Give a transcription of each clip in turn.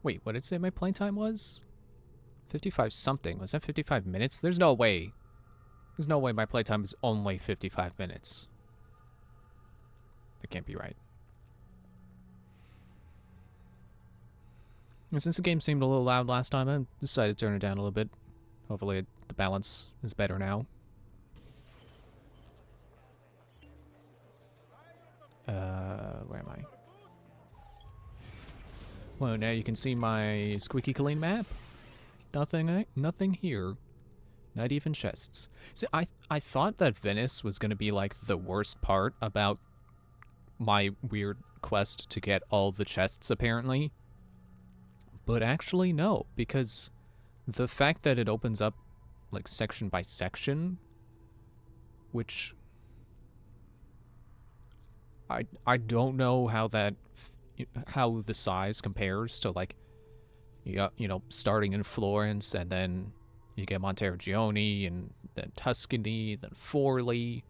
Wait, what did it say my playtime was? 55 something. Was that 55 minutes? There's no way. There's no way my playtime is only 55 minutes. That can't be right. And since the game seemed a little loud last time, I decided to turn it down a little bit. Hopefully the balance is better now. Where am I? Well, now you can see my squeaky clean map. There's nothing here. Not even chests. See, I thought that Venice was gonna be like the worst part about my weird quest to get all the chests, apparently. But actually, no, because the fact that it opens up like section by section, which I don't know how the size compares to, like, you know, starting in Florence and then you get Monteriggioni and then Tuscany, then Forli.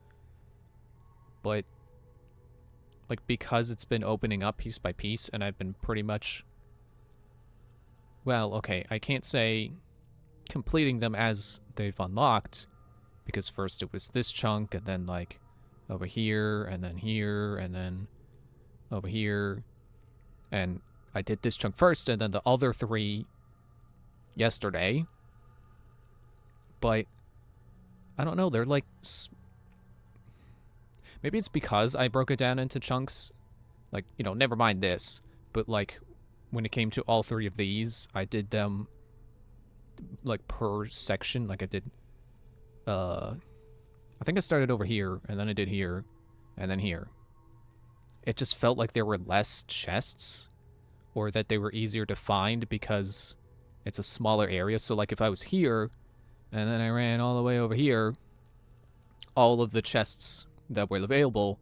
But like, because it's been opening up piece by piece and I've been pretty much, well, okay, I can't say completing them as they've unlocked, because first it was this chunk and then like over here and then over here, and I did this chunk first and then the other three yesterday. But I don't know, they're like, maybe it's because I broke it down into chunks, like, you know, never mind this, but like when it came to all three of these, I did them like per section. Like I did, I think I started over here and then I did here and then here. It just felt like there were less chests, or that they were easier to find because it's a smaller area. So like if I was here and then I ran all the way over here, all of the chests that were available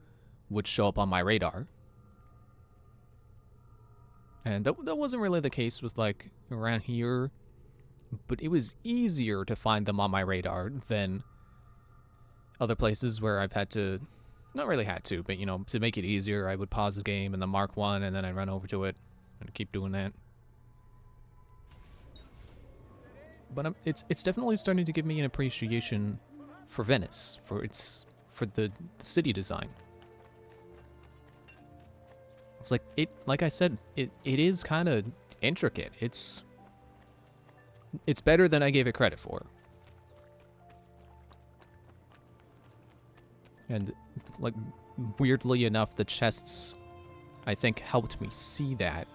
would show up on my radar. And that wasn't really the case with like around here, but it was easier to find them on my radar than other places where I've had to, not really had to, but, you know, to make it easier, I would pause the game and then mark one and then I'd run over to it and keep doing that. But it's definitely starting to give me an appreciation for Venice, for the city design. It's like I said, it is kind of intricate. It's better than I gave it credit for. And like, weirdly enough, the chests, I think, helped me see that.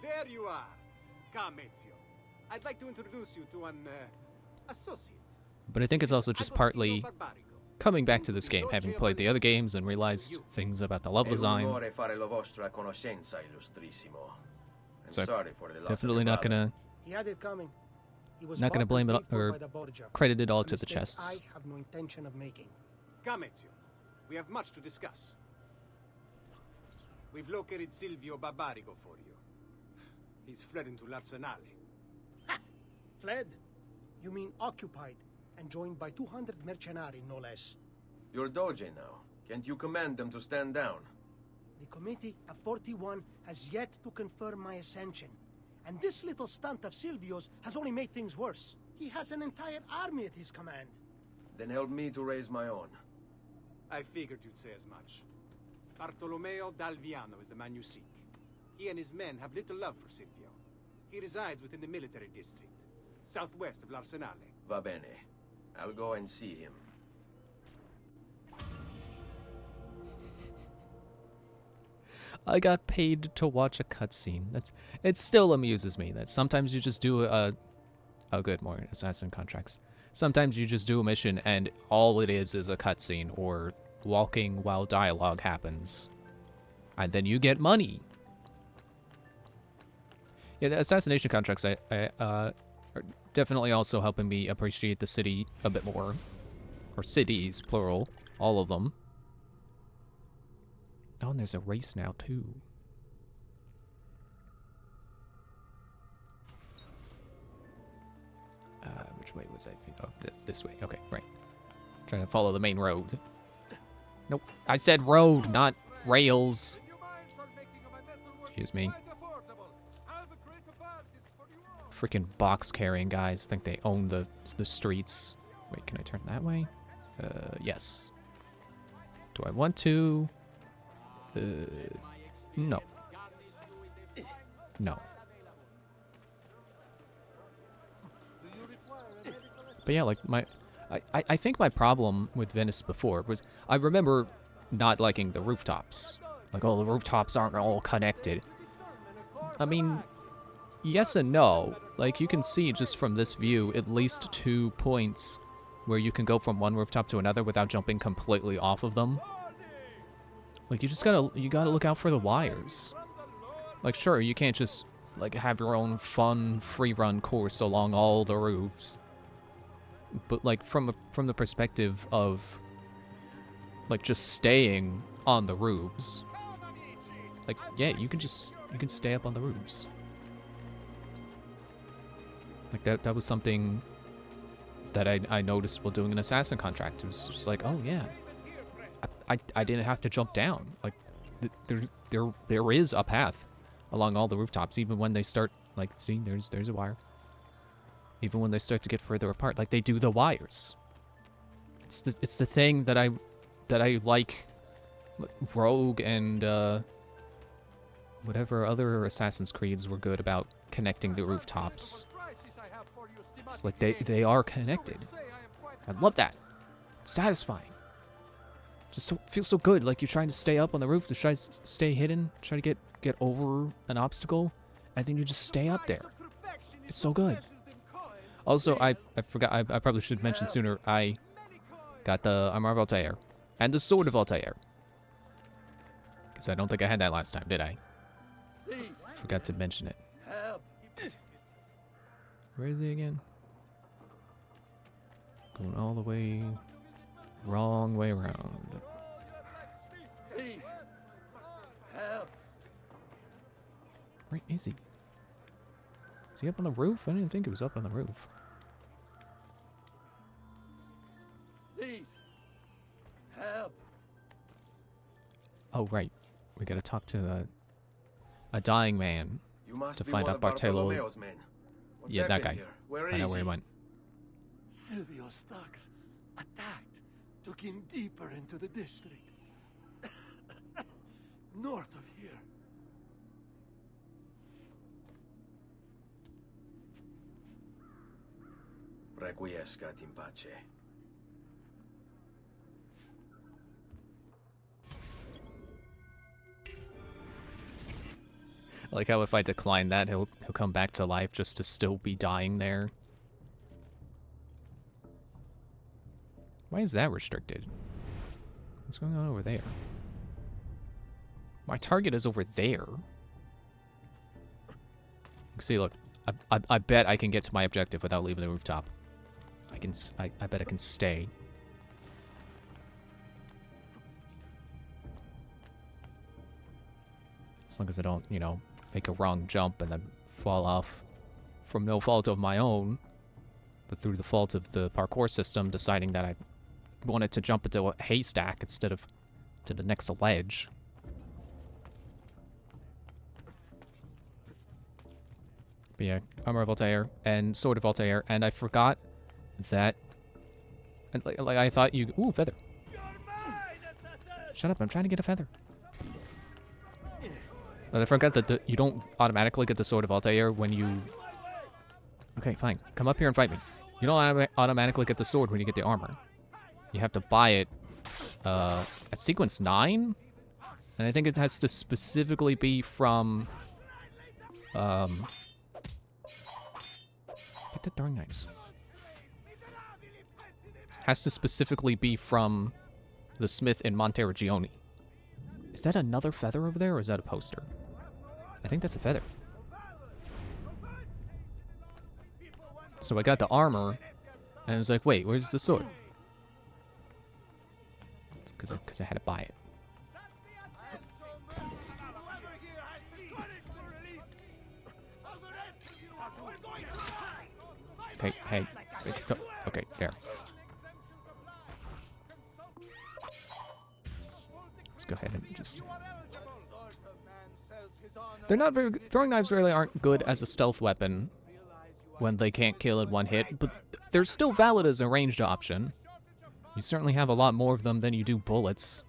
There you are. Come, Ezio. I'd like to introduce you to an associate. But I think it's also just partly coming back to this game, having played the other games and realized things about the level design. So I'm definitely not gonna blame it or credit it all to the chests. I have no intention of making. Come, Ezio. We have much to discuss. We've located Silvio Barbarigo for you. He's fled into l'Arsenale. Fled? You mean occupied and joined by 200 mercenari, no less. You're Doge now. Can't you command them to stand down? The Committee of 41 has yet to confirm my ascension. And this little stunt of Silvio's has only made things worse. He has an entire army at his command. Then help me to raise my own. I figured you'd say as much. Bartolomeo d'Alviano is the man you seek. He and his men have little love for Silvio. He resides within the military district, southwest of l'Arsenale. Va bene. I'll go and see him. I got paid to watch a cutscene. It still amuses me that sometimes you just do oh good, more assassin contracts. Sometimes you just do a mission and all it is a cutscene or walking while dialogue happens, and then you get money. Yeah, the assassination contracts are definitely also helping me appreciate the city a bit more, or cities plural, all of them. Oh, and there's a race now, too. Which way was I? Oh, this way. Okay, right. Trying to follow the main road. Nope. I said road, not rails. Excuse me. freaking box carrying guys think they own the streets. Wait, can I turn that way? Yes. Do I want to? No. No. But yeah, like I think my problem with Venice before was I remember not liking the rooftops. Like, oh, the rooftops aren't all connected. I mean, yes and no. Like, you can see just from this view at least 2 points where you can go from one rooftop to another without jumping completely off of them. Like, you gotta look out for the wires. Like, sure, you can't just, like, have your own fun free-run course along all the roofs. But, like, from the perspective of, like, just staying on the roofs. Like, yeah, you can stay up on the roofs. Like, that was something that I noticed while doing an assassin contract. It was just like, oh, yeah. I didn't have to jump down. Like, there is a path along all the rooftops, even when they start, like, see, there's a wire. Even when they start to get further apart, like, they do the wires. It's the thing that I like Rogue and whatever other Assassin's Creeds were good about connecting the rooftops. It's like they are connected. I love that. It's satisfying. Just feels so good. Like you're trying to stay up on the roof to try to stay hidden, try to get over an obstacle, and then you just stay up there. It's so good. Also, I forgot. I probably should mention sooner. I got the Armor of Altair and the Sword of Altair. Because I don't think I had that last time, did I? Forgot to mention it. Where is he again? Going all the way... wrong way around. Where is he? Is he up on the roof? I didn't think he was up on the roof. Please. Help. Oh, right. We gotta talk to a dying man You must to be find one out of Bartolo. Bartolomeo's men. What's Yeah, that happened guy. here? Where I know is where he he? went. Silvio's thugs attacked, took him deeper into the district. North of here. Requiescat in pace. I like how if I decline that, he'll come back to life just to still be dying there. Why is that restricted? What's going on over there? My target is over there. See, look. I bet I can get to my objective without leaving the rooftop. I bet I can stay. As long as I don't, you know, make a wrong jump and then fall off from no fault of my own, but through the fault of the parkour system deciding that I wanted to jump into a haystack instead of to the next ledge. But yeah, Armor of Altair and Sword of Altair, and I forgot that. And like I thought you. Ooh, feather. Shut up! I'm trying to get a feather. But I forgot that you don't automatically get the Sword of Altair when you. Okay, fine. Come up here and fight me. You don't automatically get the sword when you get the armor. You have to buy it at sequence 9, and I think it has to specifically be from. Get the throwing knives. Has to specifically be from the smith in Monteriggioni. Is that another feather over there, or is that a poster? I think that's a feather. So I got the armor, and I was like, wait, where's the sword? It's because I had to buy it. Hey, okay, there. Let's go ahead and just... They're not very good. Throwing knives really aren't good as a stealth weapon. when they can't kill in one hit, but they're still valid as a ranged option. You certainly have a lot more of them than you do bullets.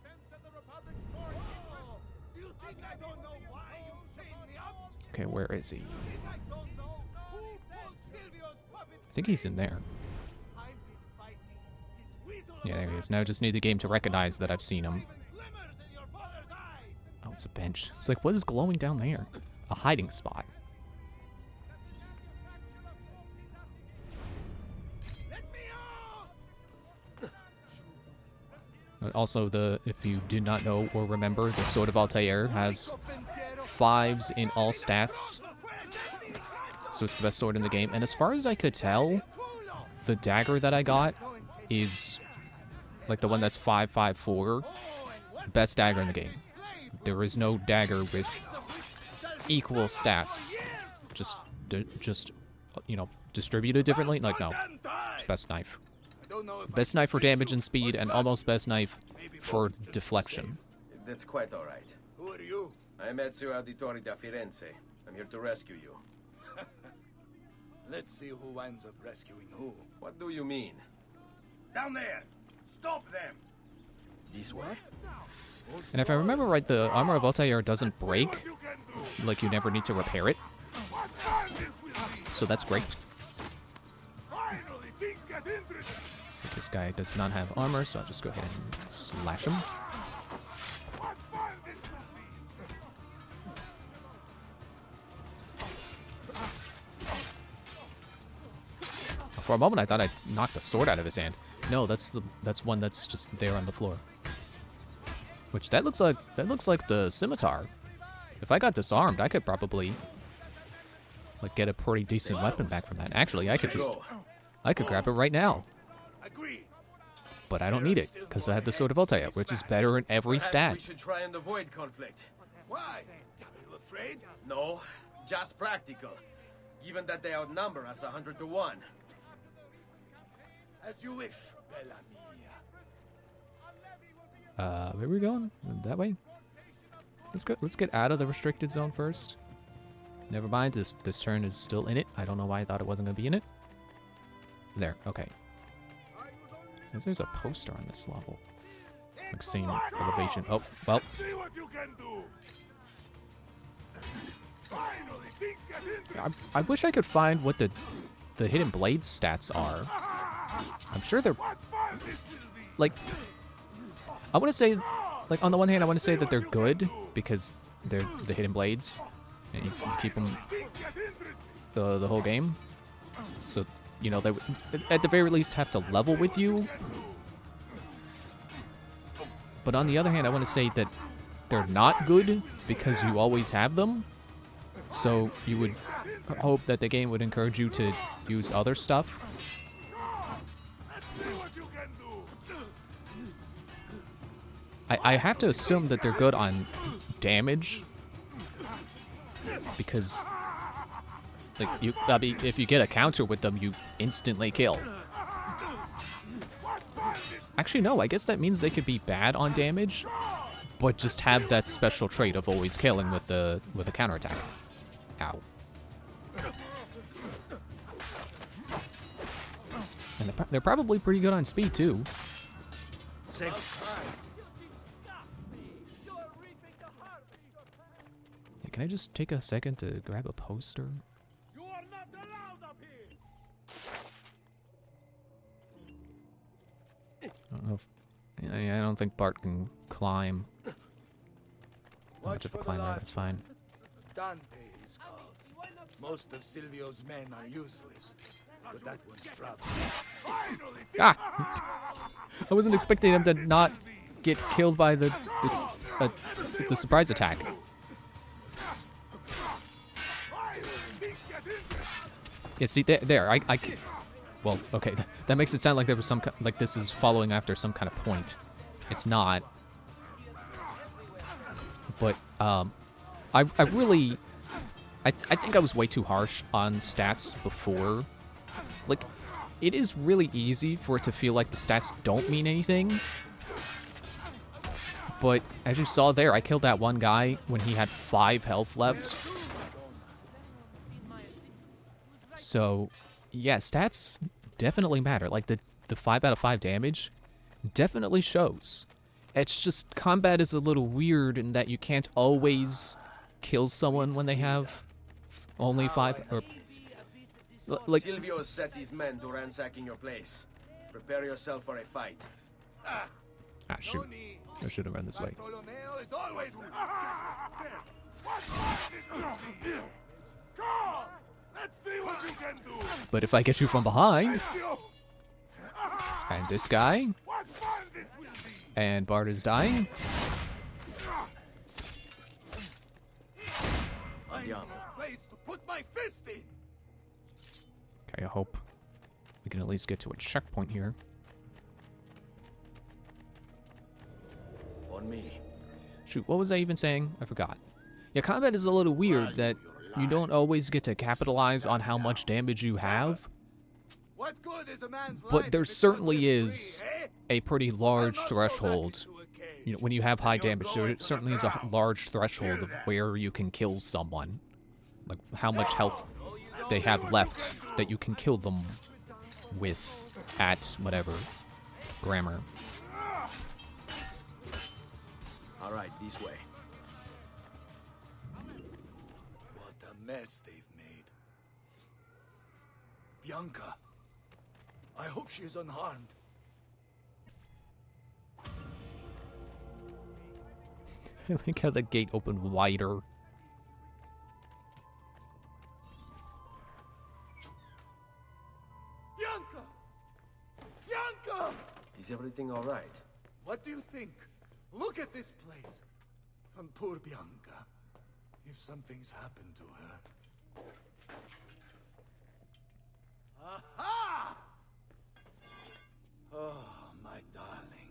Okay, where is he? I think he's in there. Yeah, there he is. Now I just need the game to recognize that I've seen him. Oh, it's a bench. It's like, what is glowing down there? A hiding spot. Also, if you did not know or remember, the Sword of Altair has 5s in all stats. So it's the best sword in the game. And as far as I could tell, the dagger that I got is like the one that's 554, the best dagger in the game. There is no dagger with equal stats. Just you know, distributed differently. Like, no, it's best knife. Best knife for damage and speed, and almost best knife for deflection. That's quite all right. Who are you? I'm Ezio Auditore da Firenze. I'm here to rescue you. Let's see who winds up rescuing who. What do you mean? Down there! Stop them! This way? And if I remember right, the armor of Altair doesn't break. Like, you never need to repair it. So that's great. This guy does not have armor, so I'll just go ahead and slash him. For a moment, I thought I knocked the sword out of his hand. No, that's one that's just there on the floor. Which that looks like the scimitar. If I got disarmed, I could probably like get a pretty decent weapon back from that. Actually, I could grab it right now. But I don't need it because I have the Sword of Altair, which is better in every stat. We should try and avoid conflict. Why? Are you afraid? No, just practical. Given that they outnumber us 100 to 1. As you wish, Bella mia. Where are we going? That way? Let's get out of the restricted zone first. Never mind, this turn is still in it. I don't know why I thought it wasn't gonna be in it. There, okay. Since there's a poster on this level. Like seeing elevation. Oh, well. I wish I could find what the hidden blade stats are. I'm sure they're like, I want to say, like, on the one hand, I want to say that they're good because they're the hidden blades and you keep them the whole game. So, you know, they would at the very least have to level with you. But on the other hand, I want to say that they're not good because you always have them. So you would hope that the game would encourage you to use other stuff. I have to assume that they're good on damage because, like, I mean, if you get a counter with them, you instantly kill. Actually, no, I guess that means they could be bad on damage, but just have that special trait of always killing with a counterattack. Ow. And they're probably pretty good on speed too. Hey, can I just take a second to grab a poster? You are not allowed up here. I don't know if, I don't think Bart can climb. Not much of a climber, that's fine. Dante is called. Most of Silvio's men are useless, but that one's trouble. Ah! I wasn't expecting him to not get killed by the surprise attack. Yeah, see, there, I well, okay, that makes it sound like there was some, like this is following after some kind of point. It's not. But, I really, I think I was way too harsh on stats before. Like, it is really easy for it to feel like the stats don't mean anything. But, as you saw there, I killed that one guy when he had 5 health left. So, yeah, stats definitely matter. Like the 5 out of 5 damage definitely shows. It's just combat is a little weird in that you can't always kill someone when they have only 5 or like Silvio set his men to ransacking your place. Prepare yourself for a fight. shoot. I should have run this way. Bartolomeo is always... Let's see what you can do. But if I get you from behind, and this guy, What fun this will be. and Bart is dying, Andiamo. place to put my fist in. okay, I hope we can at least get to a checkpoint here. On me. Shoot, what was I even saying? I forgot. Yeah, combat is a little weird that you don't always get to capitalize on how much damage you have, What good is a man's life but there if it certainly doesn't is free, eh? a pretty large I must go back threshold. into a cage. You know, when you have high And you're damage, going there to certainly the is a ground. large threshold of where you can kill someone. Like how much health they have left that you can kill them with at whatever grammar. All right, this way. What a mess they've made. Bianca, I hope she is unharmed. I like how the gate opened wider. Bianca! Bianca! Is everything all right? What do you think? Look at this place. And poor Bianca. If something's happened to her. Aha! Oh, my darling.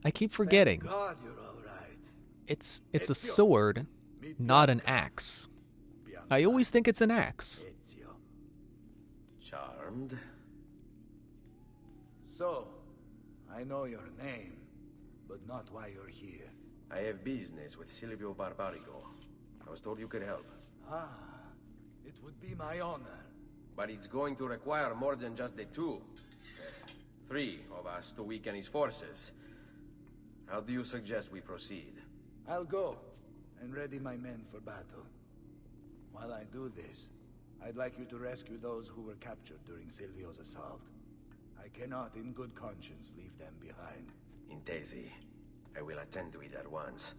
I keep forgetting. Thank God you're all right. It's a Ezio. sword, Meet not an axe. Bianca. I always think it's an axe. Ezio. Charmed. So, I know your name, but not why you're here. I have business with Silvio Barbarigo. I was told you could help. Ah, it would be my honor. But it's going to require more than just the two. 3 of us to weaken his forces. How do you suggest we proceed? I'll go and ready my men for battle. While I do this, I'd like you to rescue those who were captured during Silvio's assault. I cannot, in good conscience, leave them behind. Intesi. I will attend to it at once.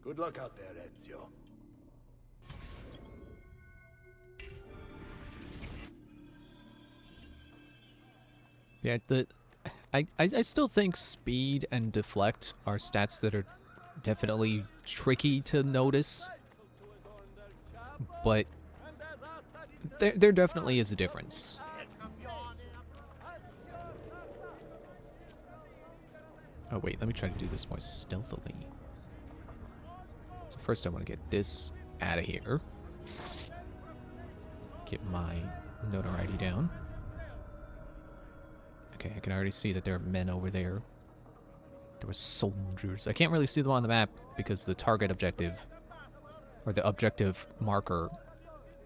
Good luck out there, Ezio. Yeah, I still think speed and deflect are stats that are definitely tricky to notice, but there definitely is a difference. Oh wait, let me try to do this more stealthily. So first I want to get this out of here. Get my notoriety down. Okay, I can already see that there are men over there. There were soldiers. I can't really see them on the map because the target objective, or the objective marker,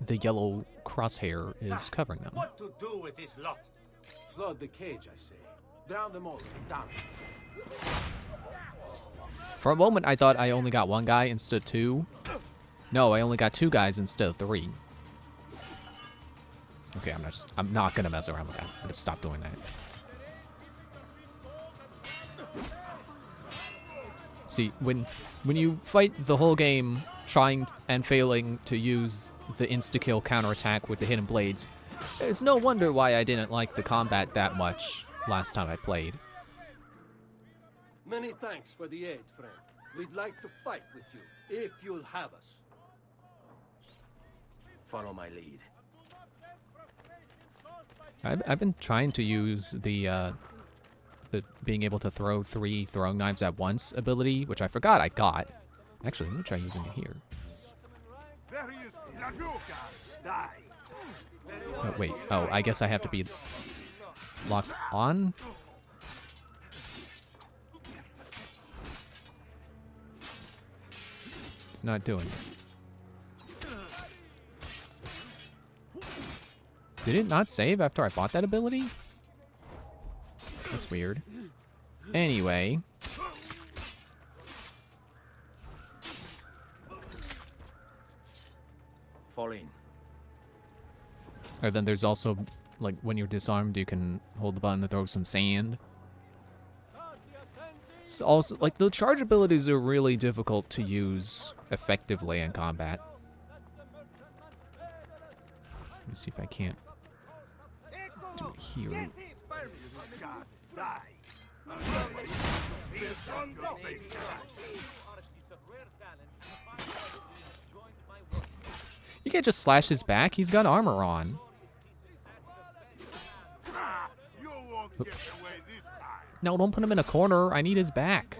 the yellow crosshair is covering them. What to do with this lot? Flood the cage, I say. Drown them all. Down. For a moment, I thought I only got one guy instead of 2. No, I only got 2 guys instead of 3. Okay, I'm not gonna mess around with that. I'm gonna stop doing that. See, when you fight the whole game trying and failing to use the insta-kill counterattack with the hidden blades, it's no wonder why I didn't like the combat that much last time I played. Many thanks for the aid, friend. We'd like to fight with you, if you'll have us. Follow my lead. I've been trying to use the being able to throw 3 throwing knives at once ability, which I forgot I got. Actually, let me try using it here. There he is. La Giuca. Die. Oh, wait. Oh, I guess I have to be locked on? It's not doing it. Did it not save after I bought that ability? That's weird. Anyway. Fall in. And then there's also, like, when you're disarmed, you can hold the button to throw some sand. It's also, like, the charge abilities are really difficult to use effectively in combat. Let me see if I can't do it here. You can't just slash his back. He's got armor on. You won't get away this time. No, don't put him in a corner. I need his back.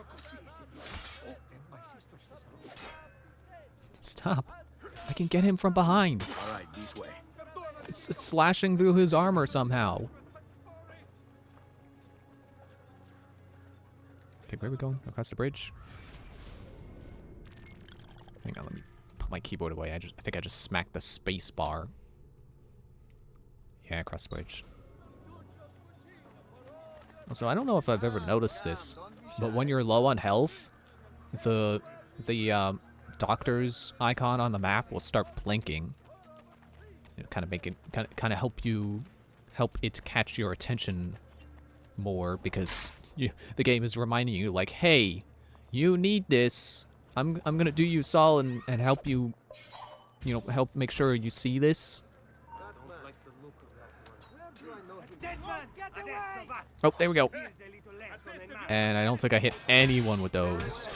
Stop. I can get him from behind. All right, this way. It's just slashing through his armor somehow. Okay, where are we going? Across the bridge? Hang on, let me put my keyboard away. I think I just smacked the space bar. Yeah, across the bridge. Also, I don't know if I've ever noticed this, but when you're low on health, the doctor's icon on the map will start blinking. You know, kind of make it kind of help it catch your attention more, because the game is reminding you, like, hey, you need this. I'm gonna do you solid and help you, you know, help make sure you see this. Oh, there we go. And I don't think I hit anyone with those.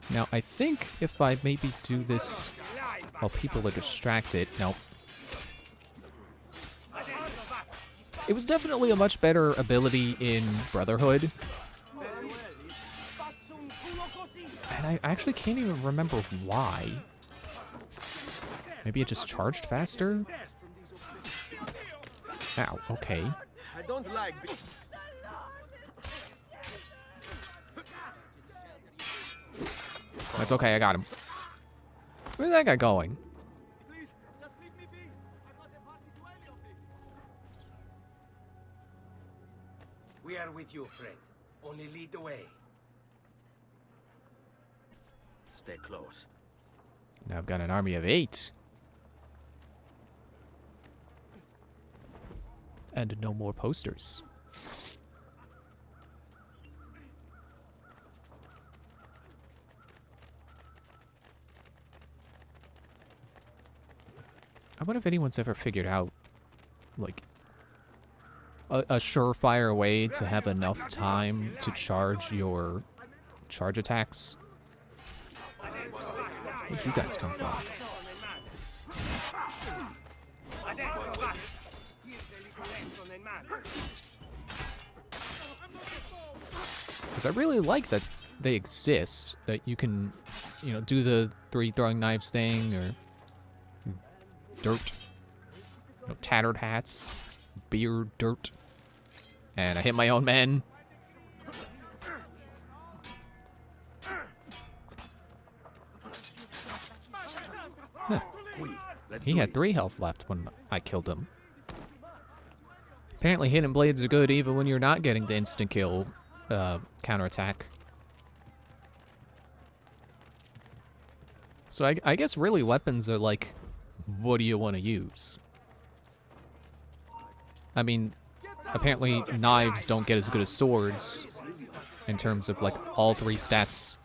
Now, I think if I maybe do this while people are distracted... No. It was definitely a much better ability in Brotherhood. And I actually can't even remember why. Maybe it just charged faster? Ow, okay. I don't like this. That's okay, I got him. Where's that guy going? Please, just leave me be. I'm not a party to any of this. We are with you, friend. Only lead the way. Stay close. Now I've got an army of 8. And no more posters. I wonder if anyone's ever figured out, like, a surefire way to have enough time to charge your charge attacks. Where'd you guys come from? Because I really like that they exist, that you can, you know, do the 3 throwing knives thing, or dirt, you know, tattered hats, beer, dirt, and I hit my own men. Huh. He had 3 health left when I killed him. Apparently hidden blades are good even when you're not getting the instant kill counterattack. So I guess really weapons are like, what do you want to use? I mean, apparently knives don't get as good as swords in terms of like all 3 stats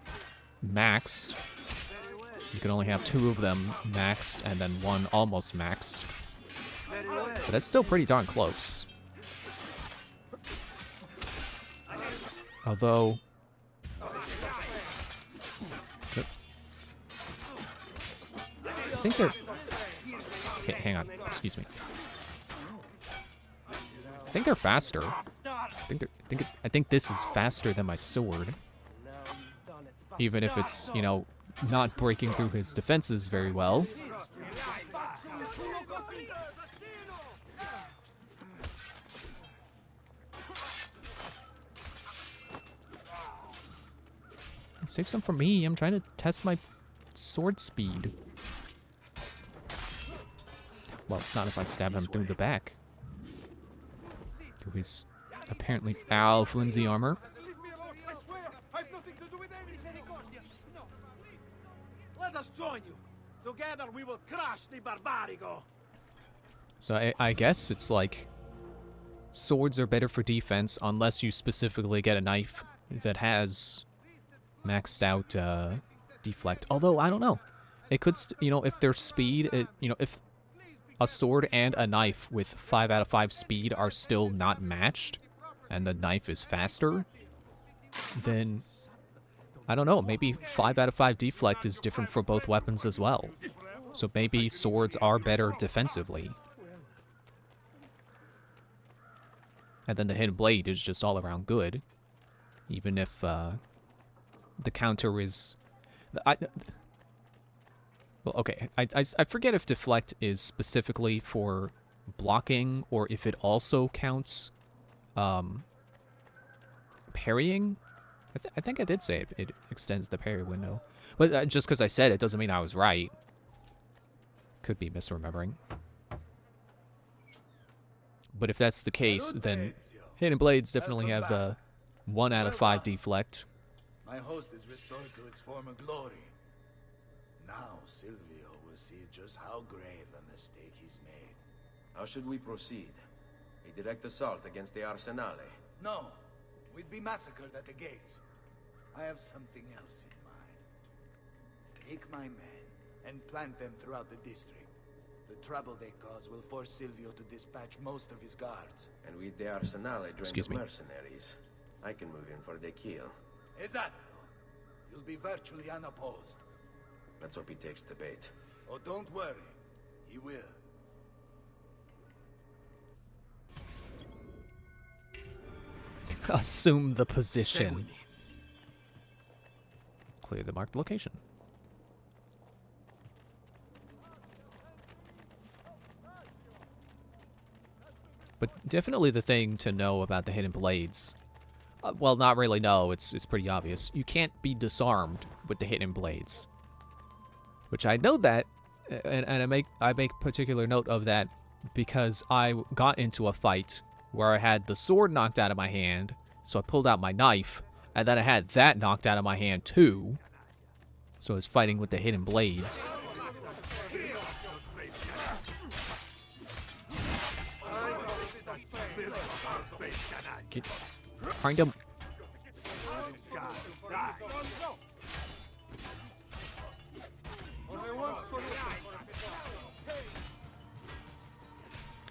maxed. You can only have 2 of them maxed and then 1 almost maxed. But that's still pretty darn close. Although... I think they're... Okay, hang on. Excuse me. I think they're faster. I think this is faster than my sword. Even if it's, you know, not breaking through his defenses very well. Save some for me. I'm trying to test my sword speed. Well, not if I stab him through the back. Through his apparently foul, flimsy armor. Leave me alone! I swear! I've nothing to do with anything! Let us join you. Together we will crush the Barbarigo. So I guess it's like swords are better for defense unless you specifically get a knife that has maxed out deflect. Although I don't know, it could if their speed, if a sword and a knife with 5 out of 5 speed are still not matched, and the knife is faster, then I don't know. Maybe 5 out of 5 deflect is different for both weapons as well. So maybe swords are better defensively. And then the hidden blade is just all around good. Even if the counter is... well, okay. I forget if deflect is specifically for blocking or if it also counts parrying. I think I did say it extends the parry window. But just because I said it doesn't mean I was right. Could be misremembering. But if that's the case, then Hidden Blades definitely have 1 out of 5 deflect. My host is restored to its former glory. Now Silvio will see just how grave a mistake he's made. How should we proceed? A direct assault against the Arsenale? No, we'd be massacred at the gates. I have something else in mind. Take my men and plant them throughout the district. The trouble they cause will force Silvio to dispatch most of his guards. And with the Arsenale drained Excuse of me. mercenaries, I can move in for the kill. Esatto. You'll be virtually unopposed. Let's hope he takes the bait. Oh, don't worry. He will. Assume the position. Clear the marked location. But definitely the thing to know about the Hidden Blades, well, not really know, it's pretty obvious. You can't be disarmed with the Hidden Blades. Which I know that, and I make particular note of that because I got into a fight where I had the sword knocked out of my hand, so I pulled out my knife, and then I had that knocked out of my hand too. So I was fighting with the Hidden Blades. Get behind him.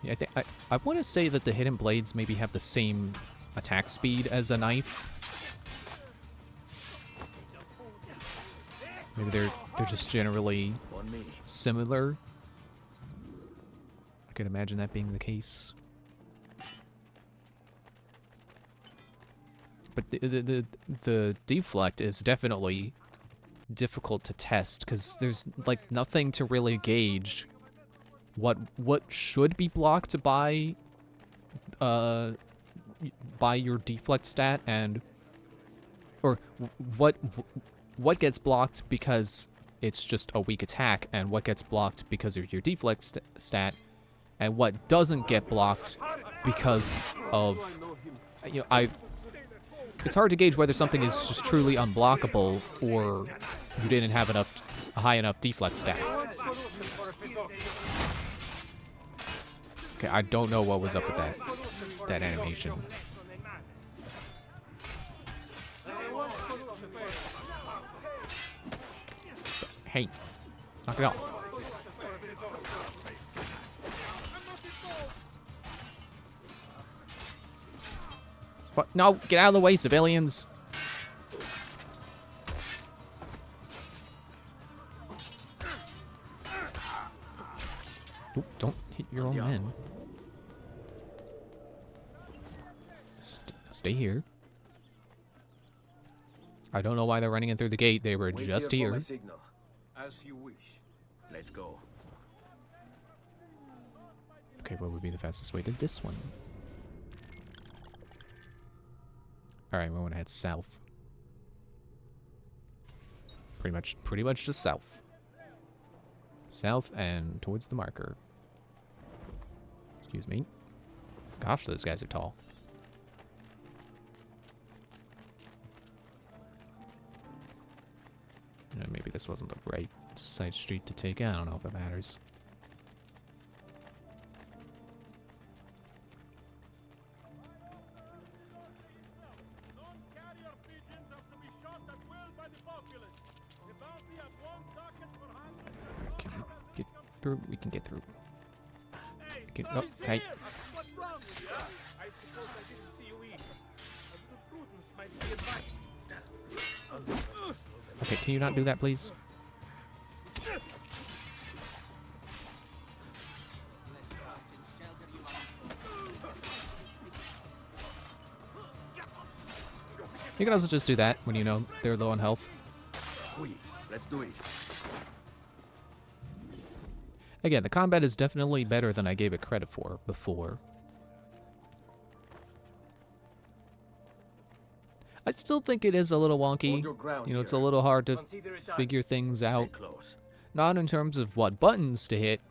Yeah, I want to say that the Hidden Blades maybe have the same attack speed as a knife. Maybe they're just generally similar. I could imagine that being the case. But the deflect is definitely difficult to test because there's like nothing to really gauge what should be blocked by your deflect stat or what gets blocked because it's just a weak attack and what gets blocked because of your deflect stat and what doesn't get blocked because of it's hard to gauge whether something is just truly unblockable or you didn't have a high enough deflect stat. Okay, I don't know what was up with that animation. Hey, knock it off. What? No, get out of the way, civilians. Ooh, don't hit your own men. Stay here. I don't know why they're running in through the gate. They were Wait just here for here. my signal. As you wish. Let's go. Okay, what would be the fastest way to this one? Alright, we want to head south. Pretty much just south. South and towards the marker. Excuse me. Gosh, those guys are tall. Maybe this wasn't the right side street to take. I don't know if it matters. Can we get through? We can get through. Oh, hey. What's wrong with you? I suppose I didn't see you eat. A little prudence might be advised. Okay, can you not do that, please? You can also just do that when you know they're low on health. Let's do it. Again, the combat is definitely better than I gave it credit for before. I still think it is a little wonky. Hold your ground You know, it's a here. little hard to Consider it done. figure things Stay out. close. Not in terms of what buttons to hit,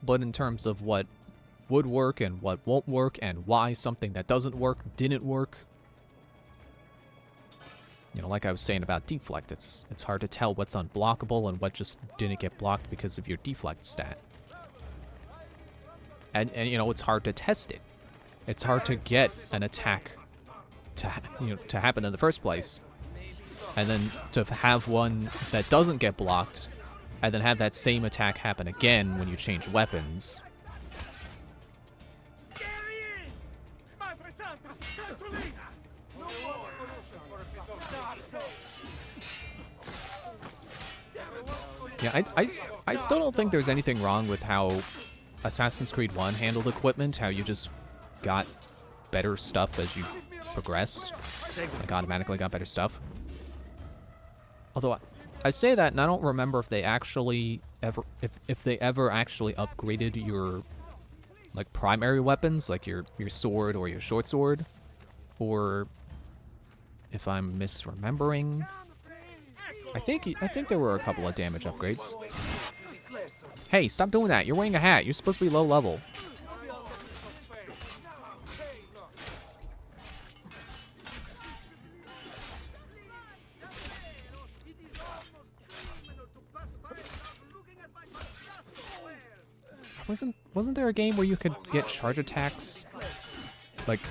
but in terms of what would work and what won't work and why something that doesn't work didn't work. You know, like I was saying about deflect, it's hard to tell what's unblockable and what just didn't get blocked because of your deflect stat. And you know, it's hard to test it. It's hard to get an attack to happen in the first place. And then to have one that doesn't get blocked, and then have that same attack happen again when you change weapons. Yeah, I still don't think there's anything wrong with how Assassin's Creed 1 handled equipment, how you just got better stuff as you progressed. Like, automatically got better stuff. Although, I say that, and I don't remember if they actually if they ever actually upgraded your, like, primary weapons, like your sword or your short sword, or if I'm misremembering. I think there were a couple of damage upgrades. Hey, stop doing that. You're wearing a hat. You're supposed to be low level. Wasn't there a game where you could get charge attacks? Like,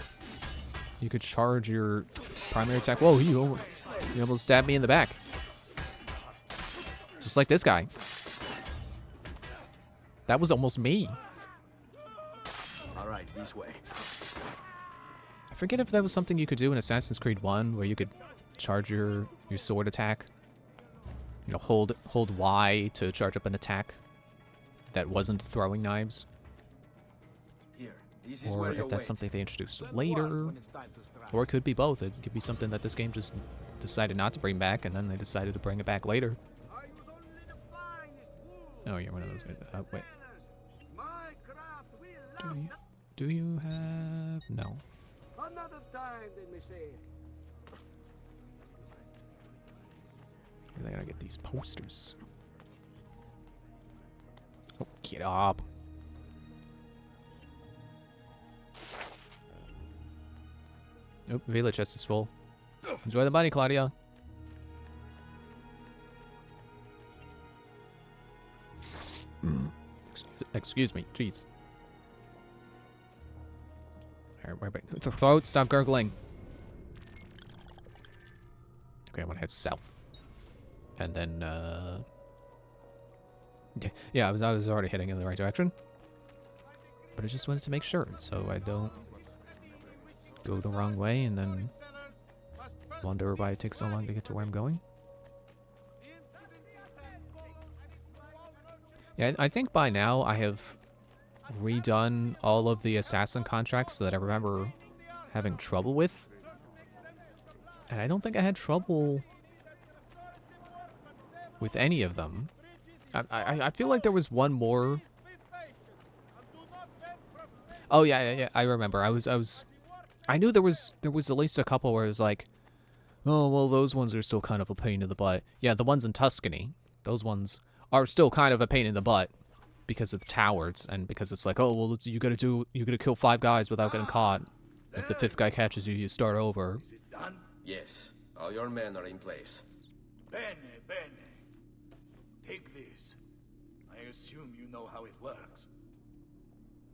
you could charge your primary attack. Whoa, you almost stabbed me in the back. Just like this guy. That was almost me. All right, this way. I forget if that was something you could do in Assassin's Creed 1, where you could charge your sword attack. You know, hold Y to charge up an attack that wasn't throwing knives. Here, this is Or where if you that's wait. something they introduced later. Or it could be both. It could be something that this game just decided not to bring back, and then they decided to bring it back later. Oh, you're one of those guys. Wait. Do you have... No. Another time, they may say. I gotta get these posters. Oh, get up. Oh, Vela chest is full. Enjoy the money, Claudia. Excuse me, jeez. Alright, wait. Throat, stop gurgling. Okay, I want to head south. And then, yeah, I was already heading in the right direction. But I just wanted to make sure, so I don't go the wrong way and then wonder why it takes so long to get to where I'm going. Yeah, I think by now I have redone all of the assassin contracts that I remember having trouble with. And I don't think I had trouble with any of them. I feel like there was one more. Oh yeah, I remember. I knew there was at least a couple where it was like, oh well, those ones are still kind of a pain in the butt. Yeah, the ones in Tuscany, those ones are still kind of a pain in the butt. because of the towers, and because it's like, oh well, you gotta kill 5 guys without getting caught. If the 5th guy catches you, you start over. Is it done? Yes, all your men are in place. Bene, bene. Take this. I assume you know how it works.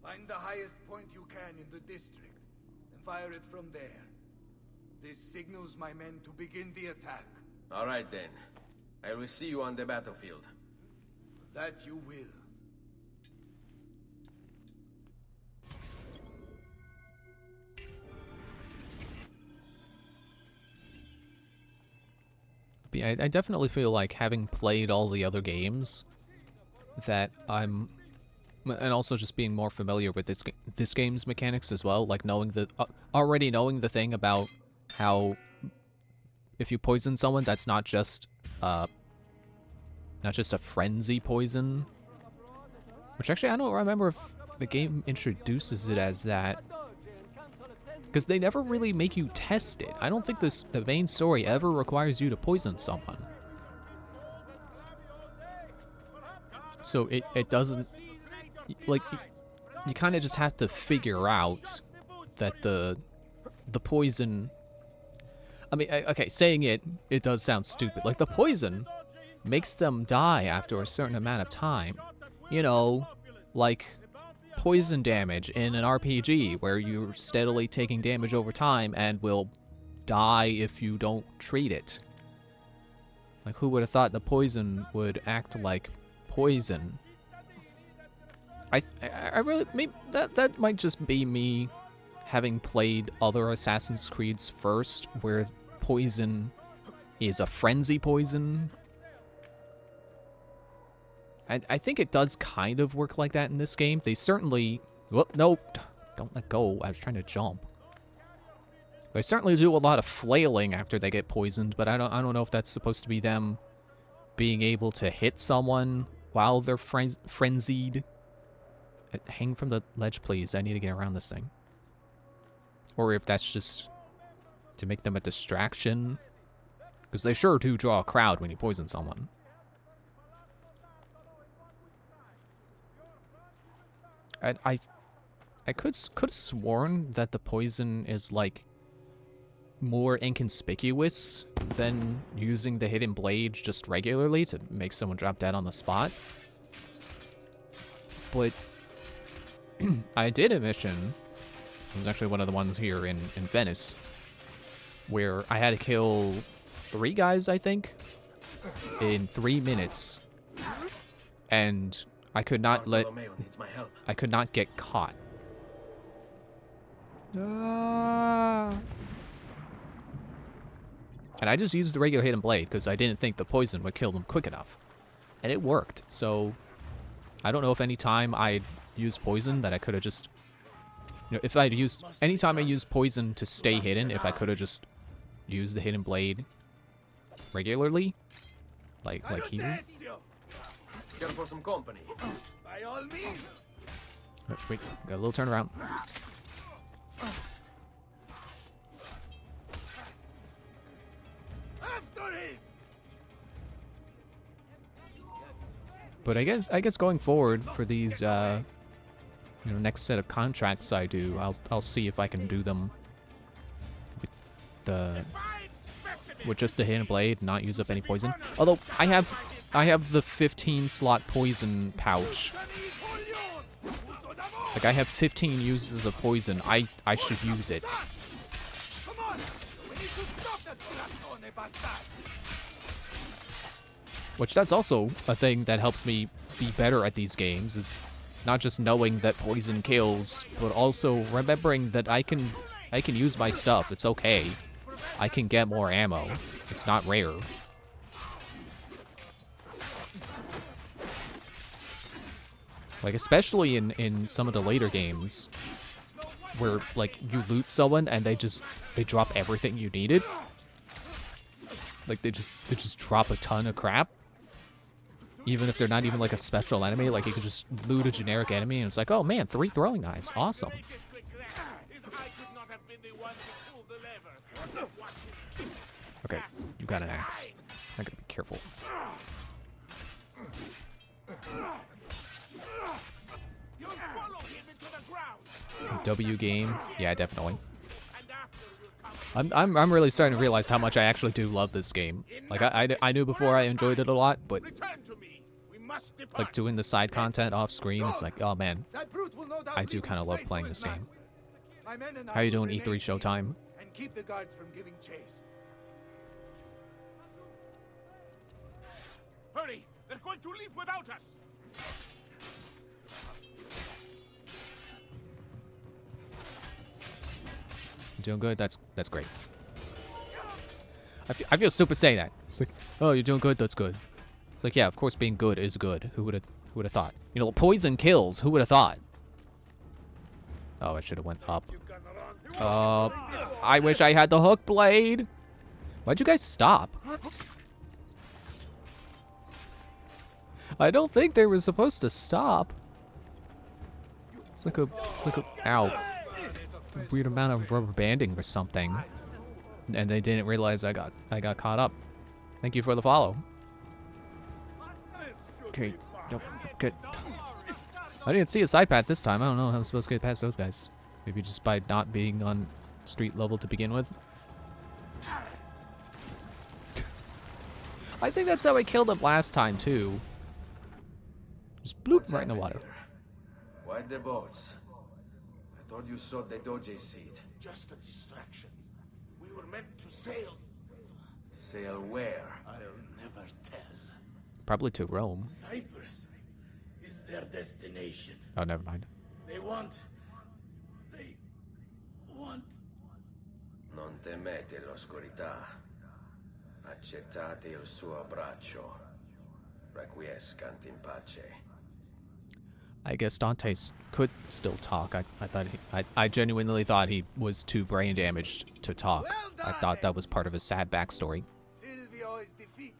Find the highest point you can in the district, and fire it from there. This signals my men to begin the attack. All right then. I will see you on the battlefield. That you will. But yeah, I definitely feel like, having played all the other games, that I'm, and also just being more familiar with this game's mechanics as well, like knowing the already knowing the thing about how if you poison someone, that's not just a frenzy poison. Which actually I don't remember if the game introduces it as that. Because they never really make you test it. I don't think the main story ever requires you to poison someone. So it doesn't, like, you kind of just have to figure out that the poison, I mean, okay, saying it does sound stupid. Like, the poison makes them die after a certain amount of time. You know, like poison damage in an RPG where you're steadily taking damage over time and will die if you don't treat it. Like, who would have thought the poison would act like poison? I really, maybe that might just be me having played other Assassin's Creeds first, where poison is a frenzy poison. I think it does kind of work like that in this game. They certainly... Whoop, nope. Don't let go. I was trying to jump. They certainly do a lot of flailing after they get poisoned, but I don't know if that's supposed to be them being able to hit someone while they're frenzied. Hang from the ledge, please. I need to get around this thing. Or if that's just to make them a distraction. Because they sure do draw a crowd when you poison someone. I could have sworn that the poison is, like, more inconspicuous than using the hidden blade just regularly to make someone drop dead on the spot. But I did a mission, it was actually one of the ones here in Venice, where I had to kill 3 guys, I think, in 3 minutes. And I could not I could not get caught. And I just used the regular hidden blade because I didn't think the poison would kill them quick enough. And it worked. So I don't know if any time I used poison that I could have just, you know, if I'd used, anytime I used poison to stay hidden, if I could have just used the hidden blade regularly, like here. Care for some company? By all means. Wait, got a little turnaround. After him. But I guess going forward for these, you know, next set of contracts I do, I'll see if I can do them with just the hidden blade, not use up any poison. Although I have the 15 slot poison pouch. Like, I have 15 uses of poison. I should use it. Which, that's also a thing that helps me be better at these games, is not just knowing that poison kills, but also remembering that I can use my stuff. It's okay. I can get more ammo. It's not rare. Like, especially in some of the later games, where, like, you loot someone and they drop everything you needed. Like, they just drop a ton of crap. Even if they're not even, like, a special enemy, like, you could just loot a generic enemy and it's like, oh man, 3 throwing knives, awesome. Okay, you got an axe. I gotta be careful. W game. Yeah, definitely. I'm really starting to realize how much I actually do love this game. Like I knew before I enjoyed it a lot, but Return to me. We must depart. like doing the side content off screen, it's like, oh man, That brute will no doubt I do lead kind of us love straight playing to this his game. master. My men and I How you will doing, remain E3 Showtime? here and keep the guards from giving chase. Hurry! They're going to leave without us. You doing good? That's great. I feel stupid saying that. It's like, oh, you're doing good. That's good. It's like, yeah, of course, being good is good. Who would have thought? You know, poison kills. Who would have thought? Oh, I should have went up. I wish I had the hook blade. Why'd you guys stop? I don't think they were supposed to stop. It's like a ow. Weird amount of rubber banding or something. And they didn't realize I got caught up. Thank you for the follow. Okay. Yep. Good. I didn't see a side path this time. I don't know how I'm supposed to get past those guys. Maybe just by not being on street level to begin with. I think that's how I killed him last time too. Just bloop What's right in the happened water. here? Why the boats? I thought you saw the Doge seed. Just a distraction. We were meant to sail. Sail where? I'll never tell. Probably to Rome. Cyprus is their destination. Oh, never mind. They want... Non temete l'oscurità. Accettate il suo abbraccio. Requiescant in pace. I guess Dante could still talk. I genuinely thought he was too brain damaged to talk. I thought that was part of his sad backstory. Silvio is defeated,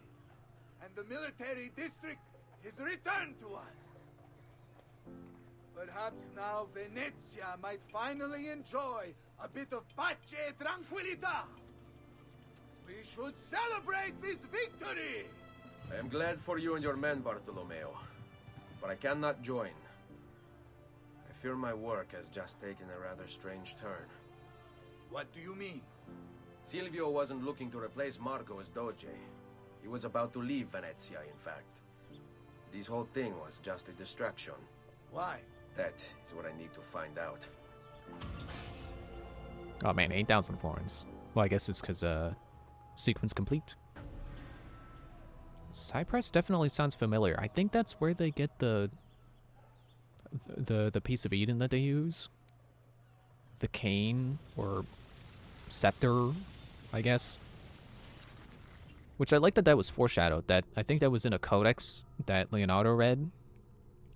and the military district is returned to us. Perhaps now Venezia might finally enjoy a bit of pace e tranquillità. We should celebrate this victory! I am glad for you and your men, Bartolomeo. But I cannot join. I fear my work has just taken a rather strange turn. What do you mean? Silvio wasn't looking to replace Marco as Doge. He was about to leave Venezia, in fact. This whole thing was just a distraction. Why? That is what I need to find out. Oh man, 8,000 florins. Well, I guess it's because sequence complete. Cyprus definitely sounds familiar. I think that's where they get the piece of Eden that they use. The cane or scepter, I guess. Which I like that was foreshadowed. That I think that was in a codex that Leonardo read.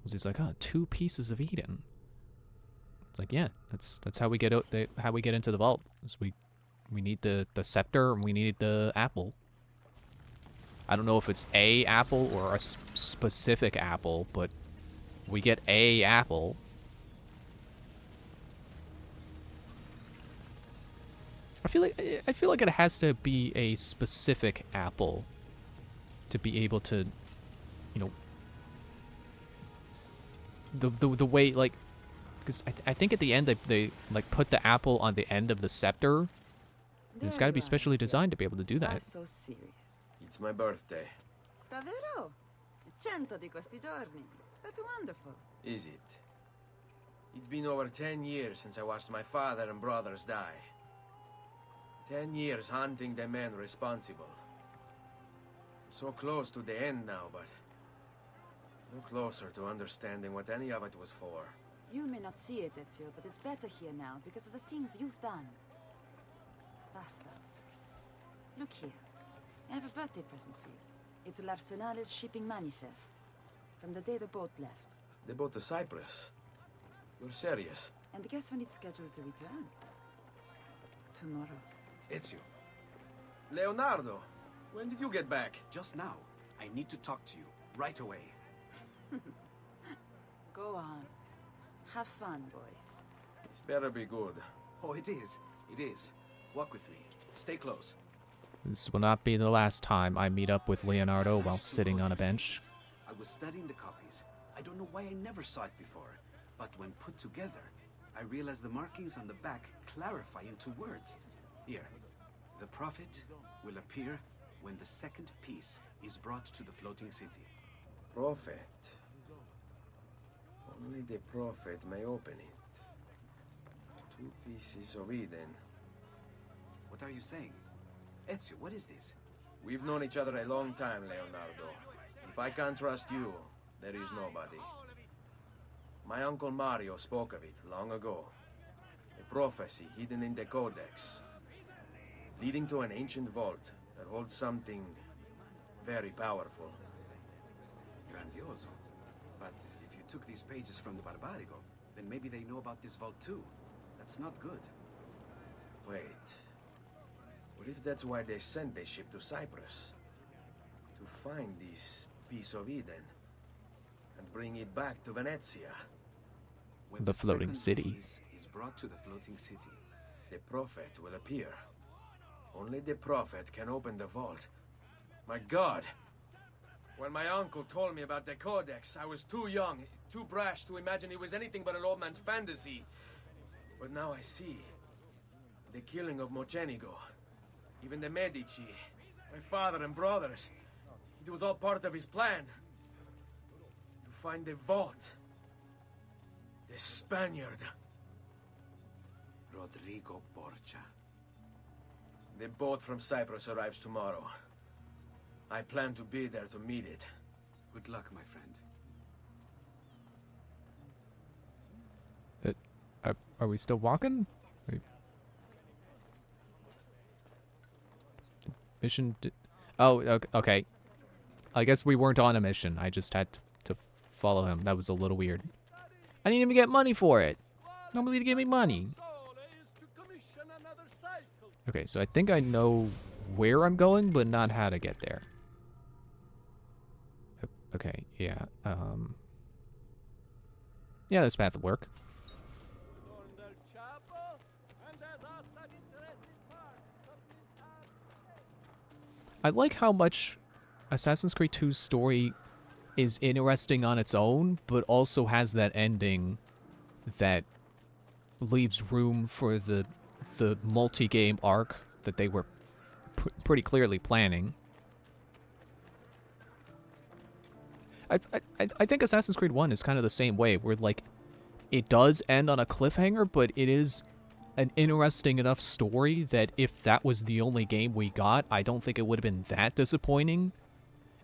He's like, oh, 2 pieces of Eden. It's like, yeah, that's how we get out. How we get into the vault. Is we need the scepter and we need the apple. I don't know if it's a apple or a specific apple, but we get a apple. I feel like it has to be a specific apple to be able to, you know, the way, like, because I think at the end they like put the apple on the end of the scepter. And it's got to be specially designed to be able to do that. So serious. It's my birthday. Davvero? 100 di questi giorni. That's wonderful. Is it? It's been over 10 years since I watched my father and brothers die. 10 years hunting the men responsible. So close to the end now, but no closer to understanding what any of it was for. You may not see it, Ezio, but it's better here now because of the things you've done. Basta. Look here. I have a birthday present for you. It's L'Arsenale's shipping manifest. From the day the boat left. They boat to Cyprus. You're serious? And guess when it's scheduled to return? Tomorrow. Ezio, Leonardo, when did you get back? just now. I need to talk to you, right away. Go on. Have fun, boys. This better be good. Oh, it is. It is. Walk with me. Stay close. This will not be the last time I meet up with Leonardo while sitting on a bench. I was studying the copies. I don't know why I never saw it before, but when put together, I realized the markings on the back clarify into words. Here, the prophet will appear when the second piece is brought to the floating city. Prophet. Only the prophet may open it. 2 pieces of Eden. What are you saying? Ezio, what is this? We've known each other a long time, Leonardo. If I can't trust you, there is nobody. My uncle Mario spoke of it long ago. A prophecy hidden in the Codex, leading to an ancient vault that holds something very powerful. Grandioso. But if you took these pages from the Barbarigo, then maybe they know about this vault too. That's not good. Wait. What if that's why they sent the ship to Cyprus? To find this piece of Eden and bring it back to Venezia. When The floating second city. piece is brought to the floating city. The prophet will appear. Only the prophet can open the vault. My God! When my uncle told me about the Codex, I was too young, too brash to imagine it was anything but an old man's fantasy. But now I see. The killing of Mocenigo. Even the Medici. My father and brothers. It was all part of his plan. To find the vault. The Spaniard. Rodrigo Borgia. The boat from Cyprus arrives tomorrow. I plan to be there to meet it. Good luck, my friend. Are we still walking? Wait. Mission. Oh, okay. I guess we weren't on a mission. I just had to follow him. That was a little weird. I didn't even get money for it. Nobody to give me money. Okay, so I think I know where I'm going, but not how to get there. Okay, yeah. Yeah, this path will work. I like how much Assassin's Creed 2's story is interesting on its own, but also has that ending that leaves room for the multi-game arc that they were pretty clearly planning. I think Assassin's Creed 1 is kind of the same way, where like it does end on a cliffhanger, but it is an interesting enough story that if that was the only game we got, I don't think it would have been that disappointing.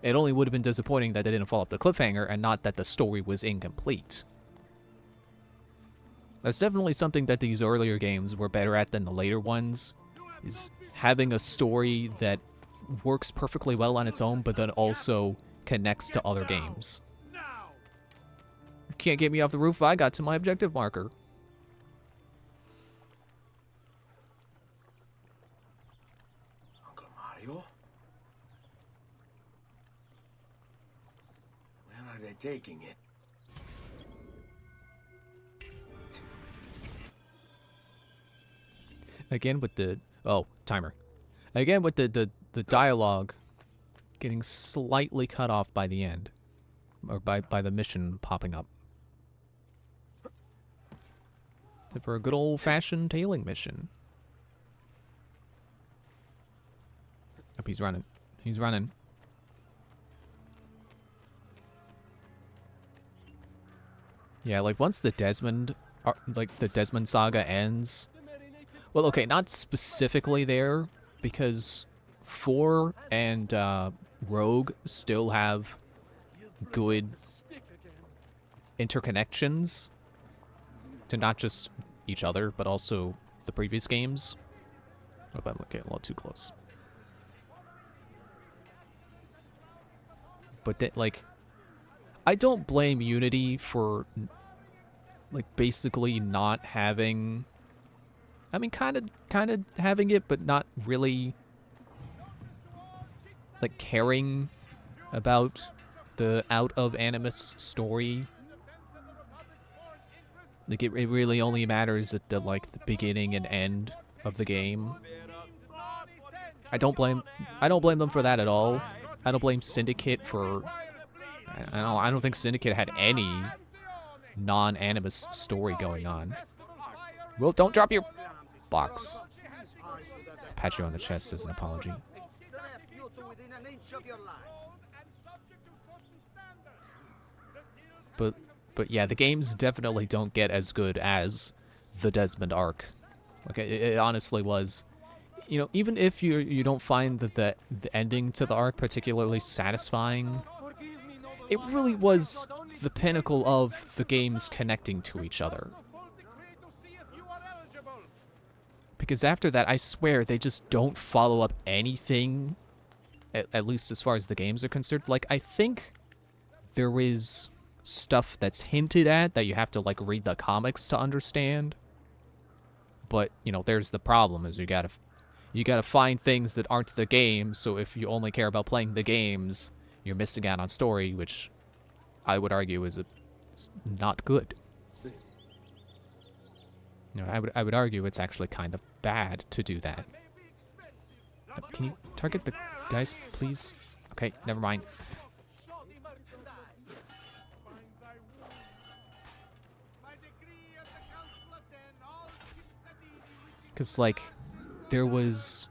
It only would have been disappointing that they didn't follow up the cliffhanger and not that the story was incomplete. That's definitely something that these earlier games were better at than the later ones, is having a story that works perfectly well on its own, but then also connects to other games. You can't get me off the roof. I got to my objective marker. Uncle Mario? Where are they taking it? Again with the... Oh, timer. Again with the dialogue getting slightly cut off by the end. Or by the mission popping up. Except for a good old-fashioned tailing mission. Oh, he's running. He's running. Yeah, like once the Desmond saga ends... Well, okay, not specifically there, because 4 and Rogue still have good interconnections to not just each other, but also the previous games. Oh, I'm getting a little too close. But, like, I don't blame Unity for, like, basically not having... I mean, kind of having it, but not really, like, caring about the Out of Animus story. Like, it really only matters at the, like, the beginning and end of the game. I don't blame them for that at all. I don't blame Syndicate for... I don't think Syndicate had any non-Animus story going on. Well, don't drop your box. Pat you on the chest as an apology. But yeah, the games definitely don't get as good as the Desmond arc. Like it honestly was. You know, even if you don't find that the ending to the arc particularly satisfying, it really was the pinnacle of the games connecting to each other. Because after that, I swear, they just don't follow up anything, at least as far as the games are concerned. Like, I think there is stuff that's hinted at that you have to, like, read the comics to understand. But, you know, there's the problem, is you gotta find things that aren't the game, so if you only care about playing the games, you're missing out on story, which I would argue is not good. You know, I would argue it's actually kind of bad to do that. Can you target the guys, please? Okay, never mind. Because, like, there was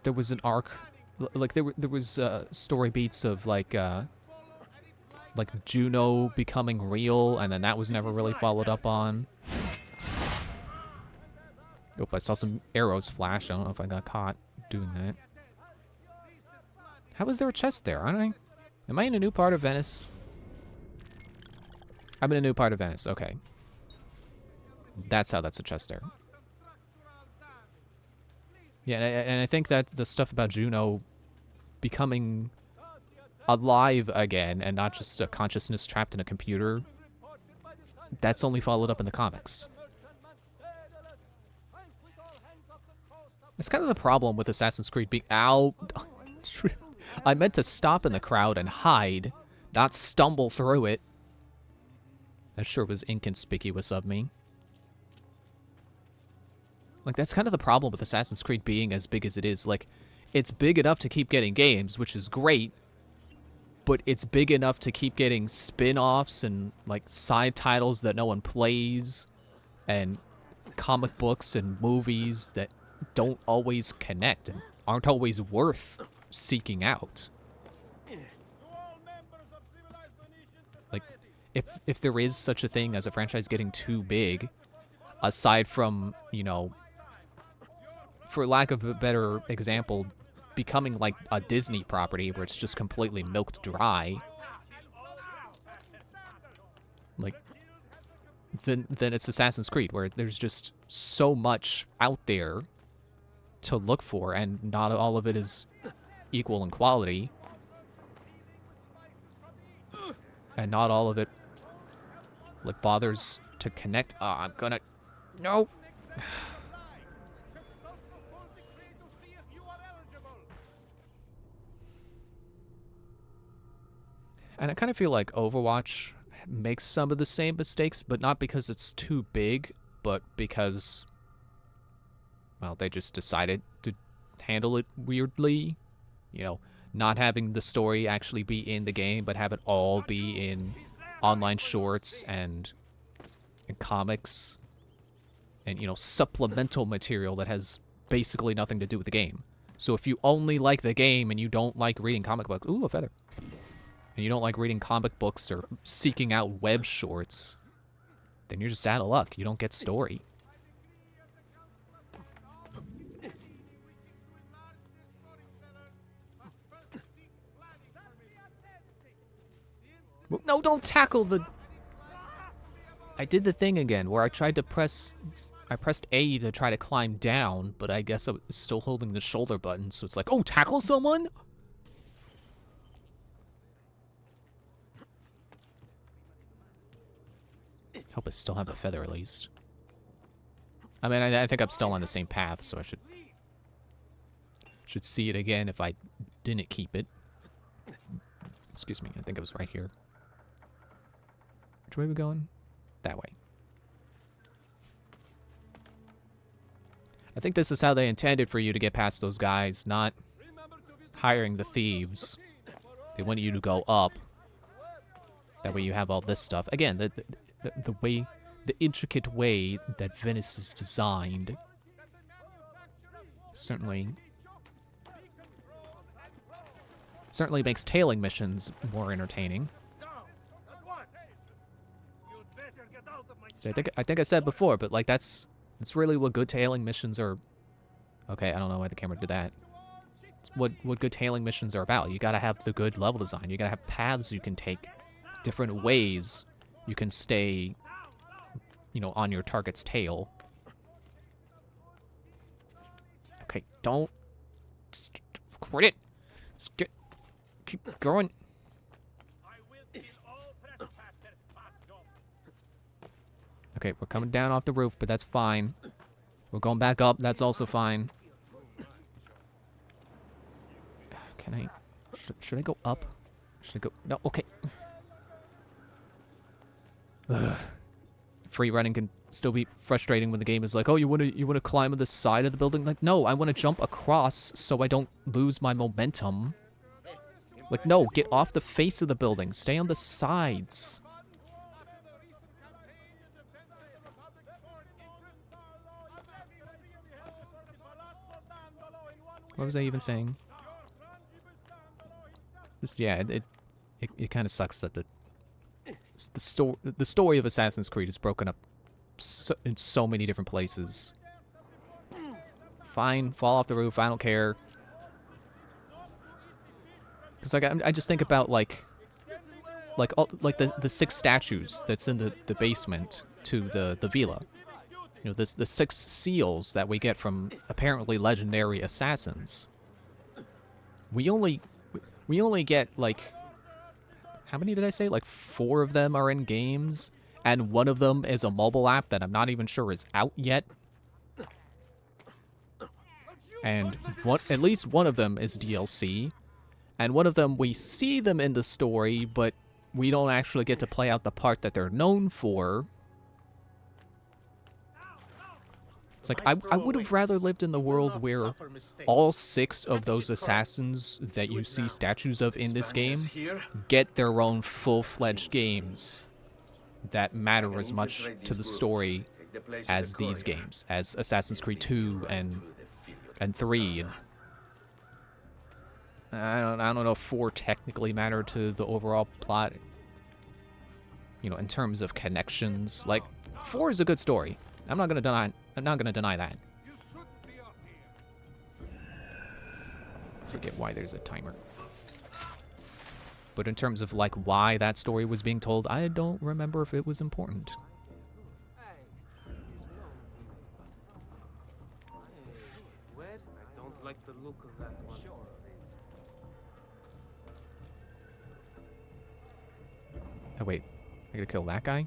an arc, like, there was story beats of, like Juno becoming real, and then that was never really followed up on. Oh, I saw some arrows flash. I don't know if I got caught doing that. How is there a chest there, aren't I? Am I in a new part of Venice? I'm in a new part of Venice, okay. That's how that's a chest there. Yeah, and I think that the stuff about Juno becoming alive again and not just a consciousness trapped in a computer, that's only followed up in the comics. That's kind of the problem with Assassin's Creed being... Ow! I meant to stop in the crowd and hide, not stumble through it. That sure was inconspicuous of me. Like, that's kind of the problem with Assassin's Creed being as big as it is. Like, it's big enough to keep getting games, which is great, but it's big enough to keep getting spin-offs and, like, side titles that no one plays, and comic books and movies that don't always connect and aren't always worth seeking out. Like, if there is such a thing as a franchise getting too big, aside from, you know, for lack of a better example, becoming like a Disney property where it's just completely milked dry, like, then it's Assassin's Creed, where there's just so much out there to look for, and not all of it is equal in quality, and not all of it, like, bothers to connect. I'm gonna... No! And I kind of feel like Overwatch makes some of the same mistakes, but not because it's too big, but because, well, they just decided to handle it weirdly. You know, not having the story actually be in the game, but have it all be in online shorts and comics and, you know, supplemental material that has basically nothing to do with the game. So if you only like the game and you don't like reading comic books... Ooh, a feather. And you don't like reading comic books or seeking out web shorts, then you're just out of luck. You don't get story. No, don't tackle the... I did the thing again where I tried to press... I pressed A to try to climb down, but I guess I was still holding the shoulder button, so it's like, oh, tackle someone? Hope I still have a feather at least. I mean, I think I'm still on the same path, so I should see it again if I didn't keep it. Excuse me, I think it was right here. Which way are we going? That way. I think this is how they intended for you to get past those guys, not hiring the thieves. They want you to go up. That way you have all this stuff. Again, the way the intricate way that Venice is designed. Certainly makes tailing missions more entertaining. So I think I said before, but like that's really what good tailing missions are. Okay, I don't know why the camera did that. It's what good tailing missions are about. You gotta have the good level design. You gotta have paths you can take, different ways you can stay, you know, on your target's tail. Okay, don't quit it. Keep going. Okay, we're coming down off the roof, but that's fine. We're going back up. That's also fine. Can I... Should I go up? Should I go... No, okay. Ugh. Free running can still be frustrating when the game is like, oh, you wanna climb on the side of the building? Like, no, I want to jump across so I don't lose my momentum. Like, no, get off the face of the building. Stay on the sides. What was I even saying? Just, yeah, it kind of sucks that the story of Assassin's Creed is broken up in so many different places. Fine, fall off the roof. I don't care. Because like I just think about like the 6 statues that's in the basement to the villa. You know, the 6 seals that we get from apparently legendary assassins. We only get like, how many did I say? Like 4 of them are in games, and one of them is a mobile app that I'm not even sure is out yet. And at least one of them is DLC, and one of them we see them in the story, but we don't actually get to play out the part that they're known for. It's like, I would have rather lived in the world where all 6 of those assassins that you see statues of in this game get their own full-fledged games that matter as much to the story as these games, as Assassin's Creed 2 and 3. And I don't know if 4 technically matter to the overall plot. You know, in terms of connections, like 4 is a good story. I'm not gonna deny that. Forget why there's a timer. But in terms of like why that story was being told, I don't remember if it was important. I don't like the look of that one. Oh wait, I gotta kill that guy?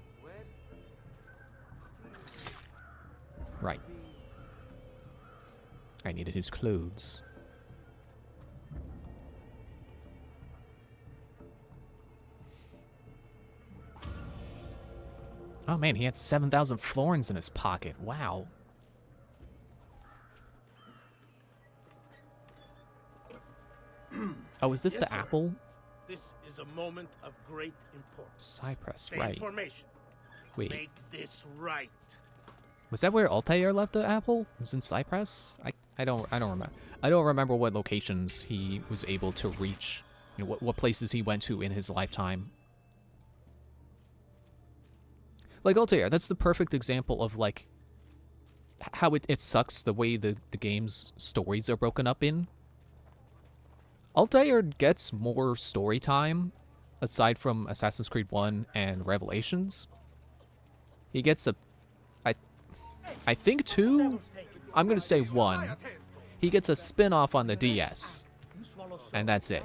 Right. I needed his clothes. Oh man, he had 7,000 florins in his pocket. Wow. Oh, is this Yes, the sir. apple? This is a moment of great importance. Cypress, Stay right. in formation. Wait. Make this right. Was that where Altair left the apple? Was in Cyprus? I don't remember. I don't remember what locations he was able to reach. You know, what places he went to in his lifetime. Like Altair, that's the perfect example of like how it sucks the way the game's stories are broken up in. Altair gets more story time aside from Assassin's Creed 1 and Revelations. He gets I think 2? I'm going to say 1. He gets a spin-off on the DS. And that's it.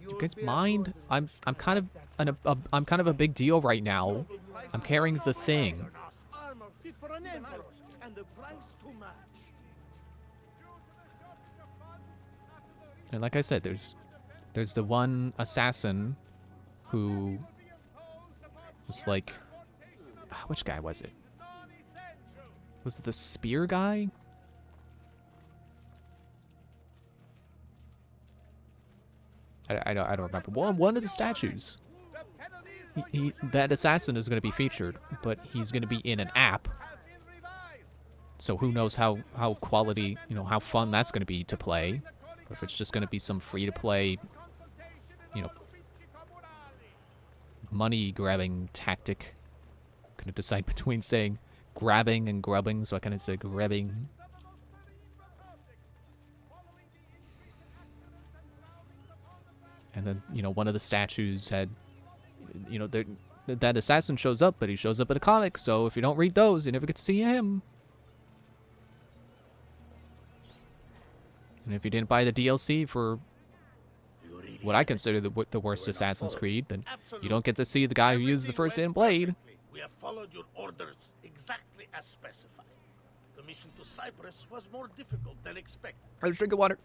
You guys mind? I'm kind of a big deal right now. I'm carrying the thing. Armor fit for an emperor, and the price to match. And like I said, there's the one assassin who was like, which guy was it? Was it the spear guy? I don't remember. One of the statues. that assassin is going to be featured, but he's going to be in an app. So who knows how quality, you know, how fun that's going to be to play. Or if it's just going to be some free-to-play, you know, money-grabbing tactic. I'm going to decide between saying grabbing and grubbing, so I kind of say grabbing. And then, you know, one of the statues had, you know, that assassin shows up, but he shows up in a comic, so if you don't read those, you never get to see him. And if you didn't buy the DLC for what I consider the worst Assassin's Creed, then you don't get to see the guy who used the first hidden blade. We have followed your orders exactly as specified. The mission to Cyprus was more difficult than expected. I was drinking water.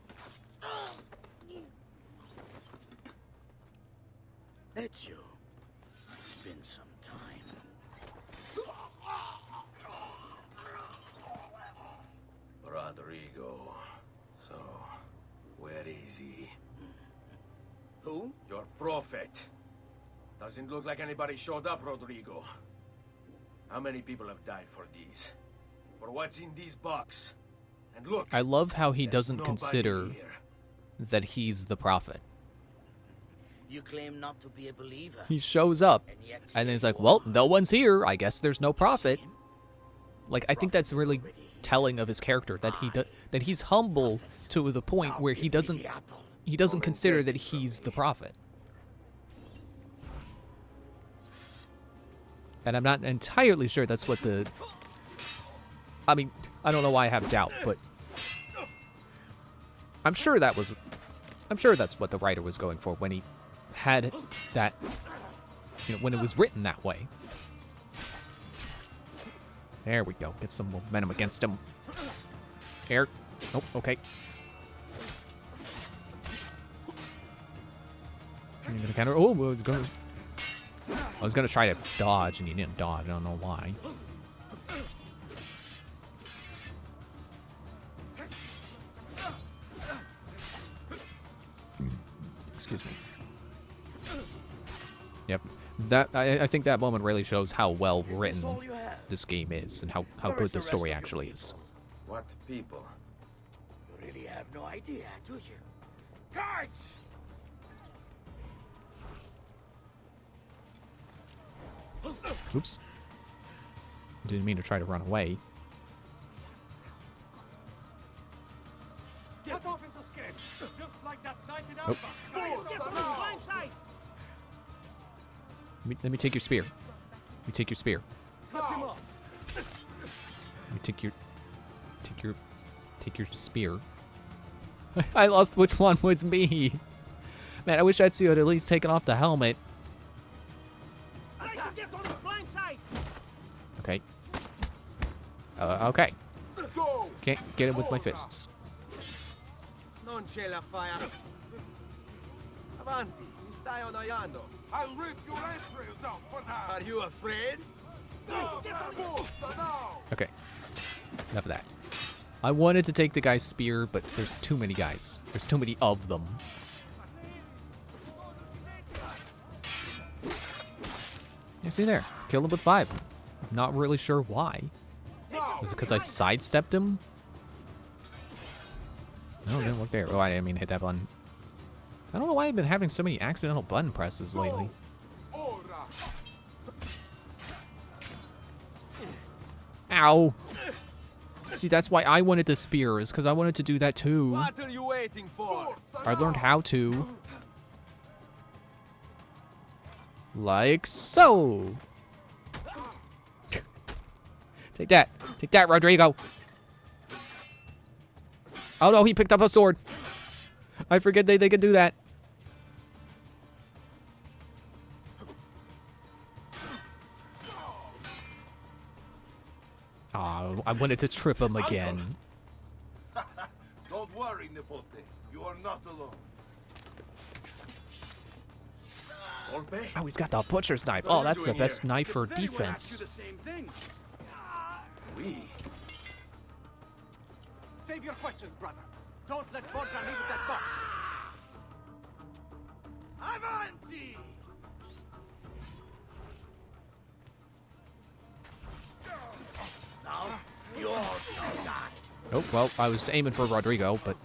Ezio, it's been some time. Rodrigo. So, where is he? Who? Your prophet. Doesn't look like anybody showed up, Rodrigo. How many people have died for these? For what's in this box? And look, I love how he there's doesn't nobody consider here. that he's the prophet. You claim not to be a believer. He shows up, And yet and then he's you like, well, are. no one's here. I guess there's no prophet. Like, I think that's really telling of his character, that that he's humble to the point where he doesn't consider that he's the prophet. And I'm not entirely sure that's what the... I mean, I don't know why I have doubt, but I'm sure that's what the writer was going for when he had that, you know, when it was written that way. There we go. Get some momentum against him. Here. Oh, okay. I'm gonna counter. Oh, I was gonna try to dodge, and he didn't dodge. I don't know why. Excuse me. Yep. That I think that moment really shows how well written this game is and how good the story actually is. What people? You really have no idea, do you? Guards! Oops. Didn't mean to try to run away. Get off his escape! Just like that night in Nope. Alba. Get on the blind side! Let me take your spear. Let me take your spear. Cut him off! Let me take your spear. I lost which one was me. Man, I wish Ezio had at least taken off the helmet. Try to get on the blind side! Okay. Okay. Can't get it with my fists. Non c'è la fire. Avanti, mi stai annoiando. I'll rip your entrails out for now! Are you afraid? Okay. Enough of that. I wanted to take the guy's spear, but there's too many guys. There's too many of them. You see there. Killed him with 5. Not really sure why. Was it because I sidestepped him? No, it didn't look there. Oh, I didn't mean to hit that button. I don't know why I've been having so many accidental button presses lately. Ow! See, that's why I wanted the spear, is because I wanted to do that too. What are you waiting for? I learned how to. Like so. Take that. Take that, Rodrigo. Oh no, he picked up a sword. I forget they can do that. Oh, I wanted to trip him again. Don't worry, Nipote. You are not alone. Colpe? Oh, he's got the butcher's knife. Oh, that's the best knife for Very well asked defense. you the same thing. We. Save your questions, brother. Don't let Borgia leave with that box. Avanti! Oh, well, I was aiming for Rodrigo, but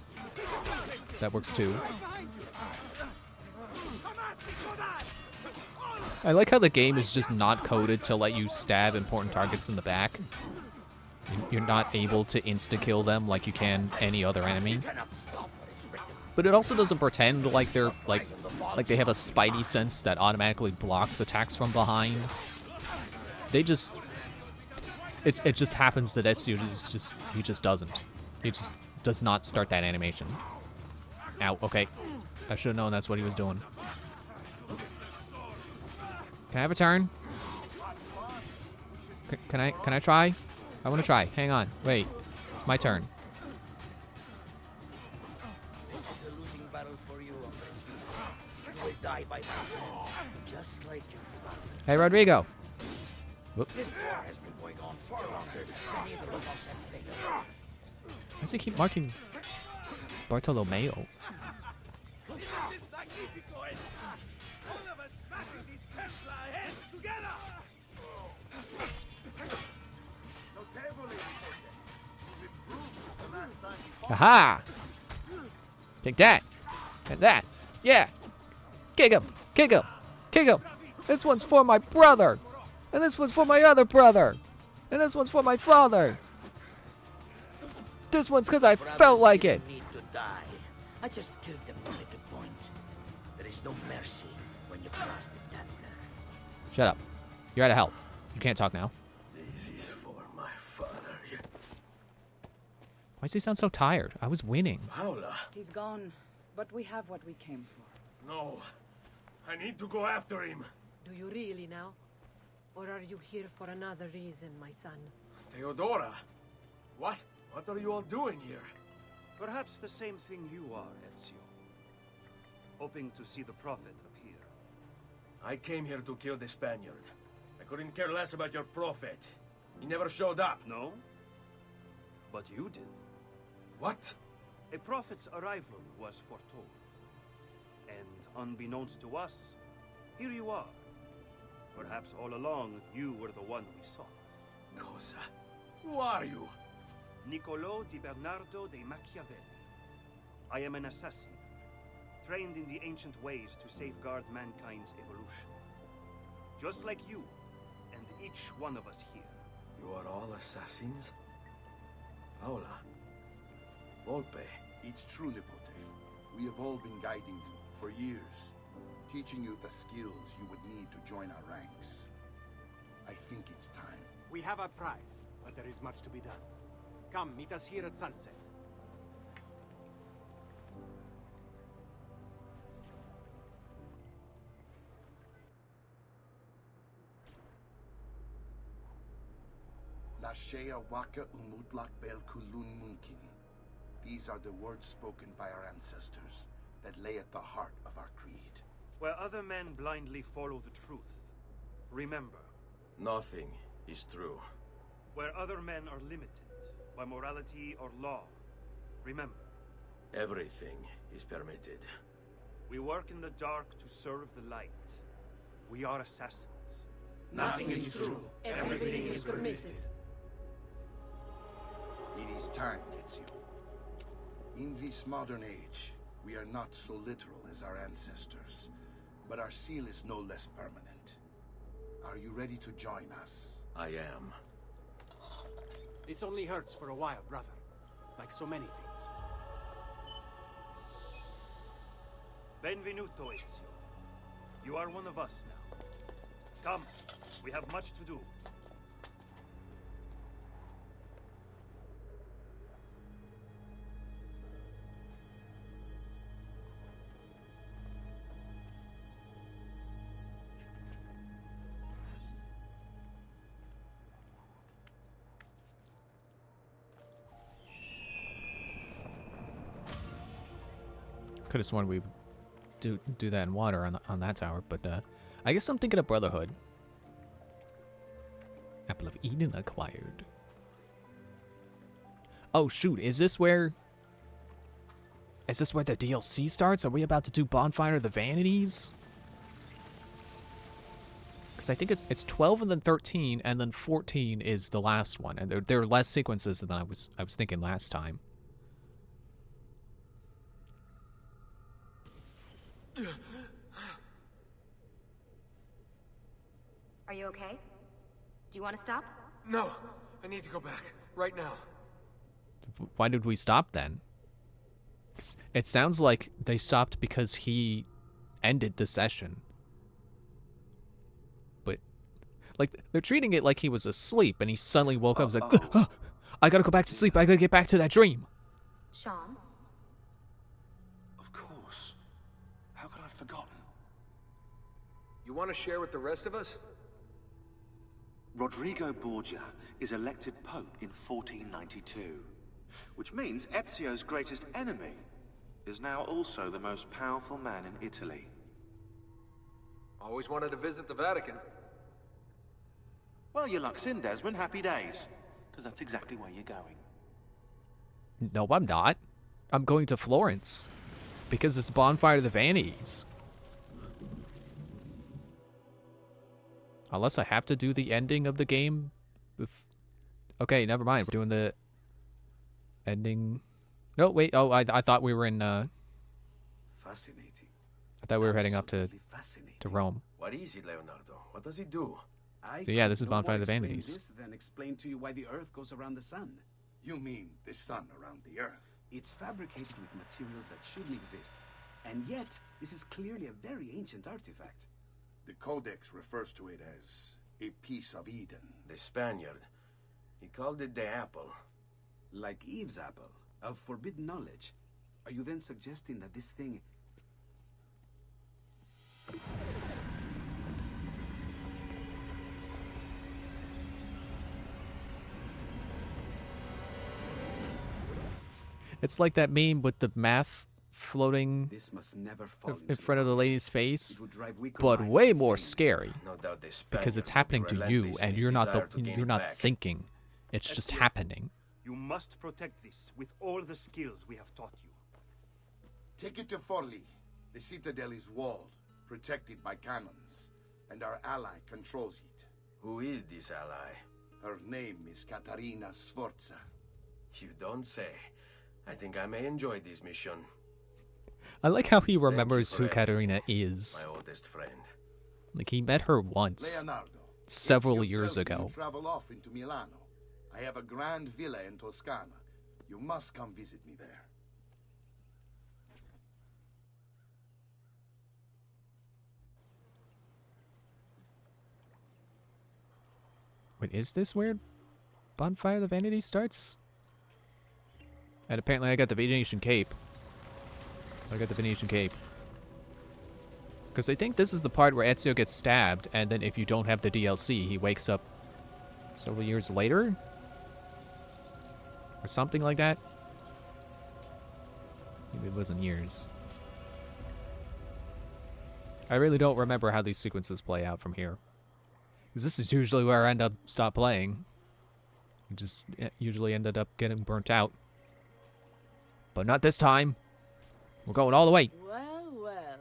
that works too. I like how the game is just not coded to let you stab important targets in the back. You're not able to insta-kill them like you can any other enemy. But it also doesn't pretend like they're like they have a spidey sense that automatically blocks attacks from behind. They just it just happens that Ezio he just doesn't. He just does not start that animation. Ow, okay. I should have known that's what he was doing. Can I have a turn? Can I try? I want to try. Hang on. Wait. It's my turn. This is a losing battle for you, Umbracia. You will die by now, just like your father. Hey, Rodrigo. Whoop. This war has been going on far longer than either of us have played. Why does he keep marking Bartolomeo? Aha! Take that! And that! Yeah! Kick him! Kick him! Kick him! This one's for my brother! And this one's for my other brother! And this one's for my father! This one's because I felt like it! Need to die. I just killed them to make a point. There is no mercy when you cross the Templar. Shut up. You're out of health. You can't talk now. This is for my father. Why does he sound so tired? I was winning. Paula. He's gone, but we have what we came for. No. I need to go after him. Do you really now? Or are you here for another reason, my son? Theodora. What? What are you all doing here? Perhaps the same thing you are, Ezio. Hoping to see the Prophet appear. I came here to kill the Spaniard. I couldn't care less about your Prophet. He never showed up. No? But you did. What? A Prophet's arrival was foretold. And unbeknownst to us, here you are. Perhaps all along, you were the one we sought. Cosa? Who are you? Niccolo di Bernardo de Machiavelli. I am an assassin, trained in the ancient ways to safeguard mankind's evolution. Just like you, and each one of us here. You are all assassins? Paola. Volpe. It's true, Nipote. We have all been guiding you for years, teaching you the skills you would need to join our ranks. I think it's time. We have our prize, but there is much to be done. Come, meet us here at sunset. La Shea Waka Umutlak Bel Kulun Munkin. These are the words spoken by our ancestors that lay at the heart of our creed. Where other men blindly follow the truth, remember. Nothing is true. Where other men are limited by morality or law, remember. Everything is permitted. We work in the dark to serve the light. We are assassins. Nothing is true. Everything is permitted. It is time, Ezio. In this modern age, we are not so literal as our ancestors, but our seal is no less permanent. Are you ready to join us? I am. This only hurts for a while, brother. Like so many things. Benvenuto, Ezio. You are one of us now. Come, we have much to do. Could have sworn we would do that in water on that tower, but I guess I'm thinking of Brotherhood. Apple of Eden acquired. Oh shoot, is this where the DLC starts? Are we about to do Bonfire of the Vanities? Because I think it's 12 and then 13 and then 14 is the last one, and there are less sequences than I was thinking last time. Are you okay? Do you want to stop? No, I need to go back right now. Why did we stop then? It sounds like they stopped because he ended the session. But, like, they're treating it like he was asleep and he suddenly woke up and was like, "Ah, I gotta go back to sleep, I gotta get back to that dream." Sean? Of course. How could I have forgotten? You want to share with the rest of us? Rodrigo Borgia is elected Pope in 1492, which means Ezio's greatest enemy is now also the most powerful man in Italy. Always wanted to visit the Vatican. Well, your luck's in, Desmond. Happy days. Because that's exactly where you're going. No, I'm not. I'm going to Florence. Because it's Bonfire of the Vanities. Unless I have to do the ending of the game. Okay, never mind. We're doing the ending. No, wait. Oh, I thought we were in. Fascinating. I thought we were heading up to Rome. What is it, Leonardo? What does he do? So yeah, this is Bonfire of the Vanities. This, then explain to you why the Earth goes around the Sun. You mean the sun around the Earth? It's fabricated with materials that shouldn't exist, and yet this is clearly a very ancient artifact. The Codex refers to it as a piece of Eden. The Spaniard. He called it the apple. Like Eve's apple, of forbidden knowledge. Are you then suggesting that this thing... It's like that meme with the math floating This must never fall in front of the lady's face, It would drive weaker but minds way insane. more scary. No doubt the Because it's Spaniard happening will be to you, relentless in and his you're not desire to gain you're it not back. thinking. It's just Ezio, happening. You must protect this with all the skills we have taught you. Take it to Forli. The citadel is walled, protected by cannons, and our ally controls it. Who is this ally? Her name is Caterina Sforza. You don't say. I think I may enjoy this mission. I like how he remembers for who everything, Katerina is. My oldest friend. Like, he met her once, Leonardo, several Ezio years tells me ago. you travel off into Milano. I have a grand villa in Toscana. You must come visit me there. Wait, is this where Bonfire of the Vanity starts? And apparently I got the Venetian Cape. I got the Venetian Cape. Because I think this is the part where Ezio gets stabbed, and then if you don't have the DLC, he wakes up several years later? Or something like that? Maybe it wasn't years. I really don't remember how these sequences play out from here. Because this is usually where I stop playing. I just usually ended up getting burnt out. But not this time. We're going all the way. Well, well.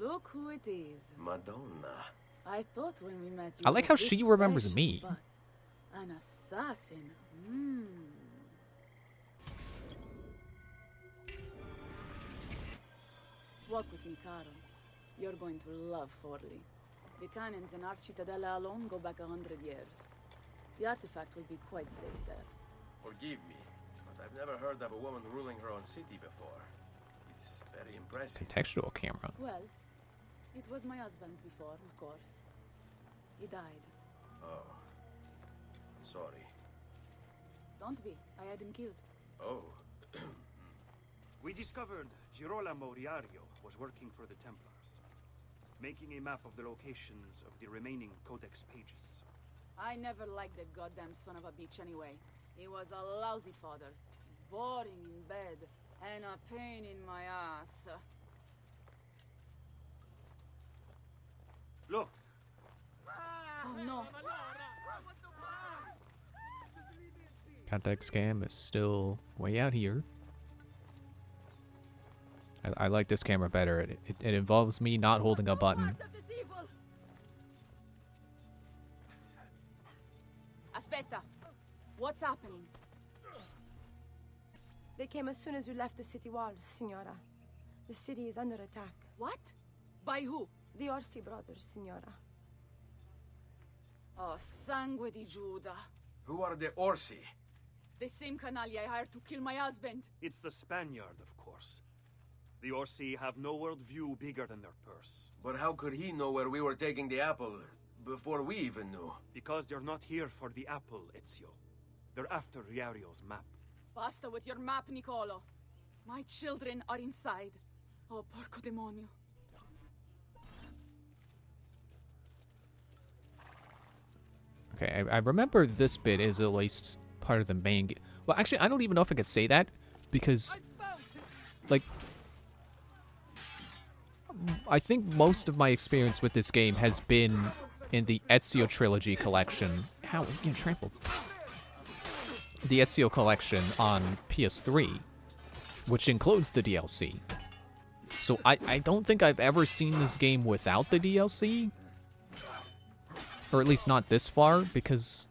Look who it is. Madonna. I thought when we met you I like were how a bit she remembers special, me. but an assassin. Hmm. Walk with me, Caro. You're going to love Forli. The cannons in our Cittadella alone go back 100 years. The artifact will be quite safe there. Forgive me, but I've never heard of a woman ruling her own city before. It's very impressive. Contextual camera. Well, it was my husband's before, of course. He died. Oh. Sorry. Don't be. I had him killed. Oh. We discovered Girolamo Riario was working for the Templars, making a map of the locations of the remaining Codex pages. I never liked that goddamn son of a bitch anyway. He was a lousy father. Boring in bed. And a pain in my ass. Look! Oh no. Context cam is still way out here. I like this camera better. It involves me not holding a button. Aspetta. What's happening? They came as soon as you left the city walls, Signora. The city is under attack. What? By who? The Orsi brothers, Signora. Oh, sangue di Giuda. Who are the Orsi? The same canali I hired to kill my husband. It's the Spaniard, of course. The Orsi have no worldview bigger than their purse. But how could he know where we were taking the apple before we even knew? Because they're not here for the apple, Ezio. They're after Riario's map. Basta with your map, Nicolo. My children are inside. Oh, porco demonio. Okay, I remember this bit is at least part of the main game. Well, actually, I don't even know if I could say that, because, like, I think most of my experience with this game has been in the Ezio Trilogy collection. How? I'm getting trampled. The Ezio collection on PS3, which includes the DLC. So I don't think I've ever seen this game without the DLC. Or at least not this far, because,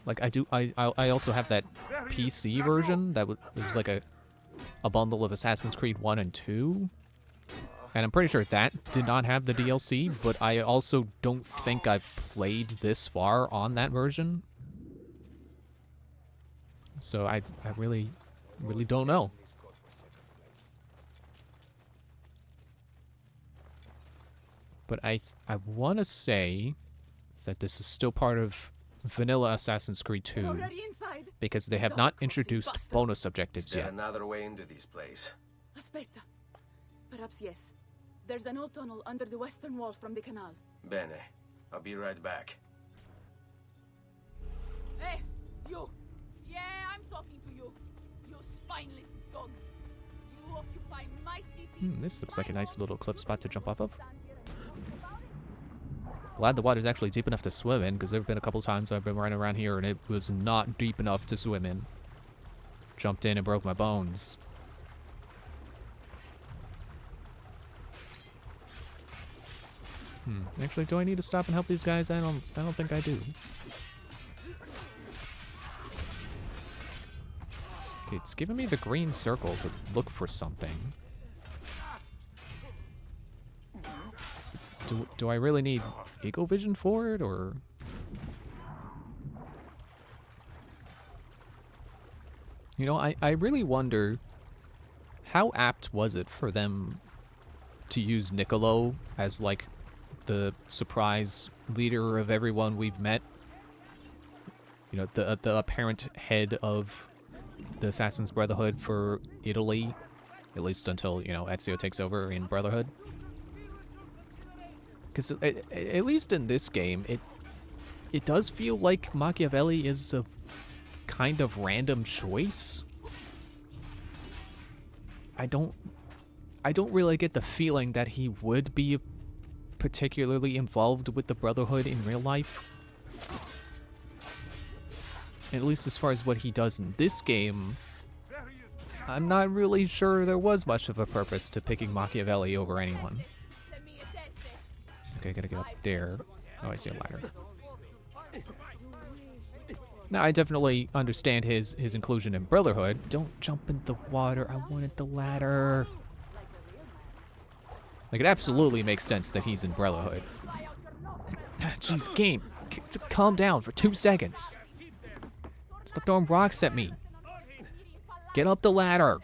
like, I also have that PC version that was like a bundle of Assassin's Creed 1 and 2. And I'm pretty sure that did not have the DLC, but I also don't think I've played this far on that version. So I really don't know. But I want to say that this is still part of vanilla Assassin's Creed 2, because they have not introduced bonus objectives Is there yet. another way into this place? Aspetta. Perhaps yes. There's an old tunnel under the western wall from the canal. Bene. I'll be right back. Hey, you! Yeah, I'm talking to you. You spineless dogs. You occupy my city. This looks like a nice little cliff spot to jump off of. Glad the water's actually deep enough to swim in, because there have been a couple times I've been running around here and it was not deep enough to swim in. Jumped in and broke my bones. Actually, do I need to stop and help these guys? I don't think I do. Okay, it's giving me the green circle to look for something. Do I really need Eagle Vision for it, or? You know, I really wonder, how apt was it for them to use Niccolo as, like, the surprise leader of everyone we've met? You know, the apparent head of the Assassin's Brotherhood for Italy, at least until, you know, Ezio takes over in Brotherhood. Because at least in this game, it does feel like Machiavelli is a kind of random choice. I don't really get the feeling that he would be particularly involved with the Brotherhood in real life. At least as far as what he does in this game, I'm not really sure there was much of a purpose to picking Machiavelli over anyone. Okay, gotta get up there. Oh, I see a ladder. Now, I definitely understand his inclusion in Brotherhood. Don't jump in the water. I wanted the ladder. Like, it absolutely makes sense that he's in Brotherhood. Jeez, game. Calm down for 2 seconds. Stop throwing rocks at me. Get up the ladder.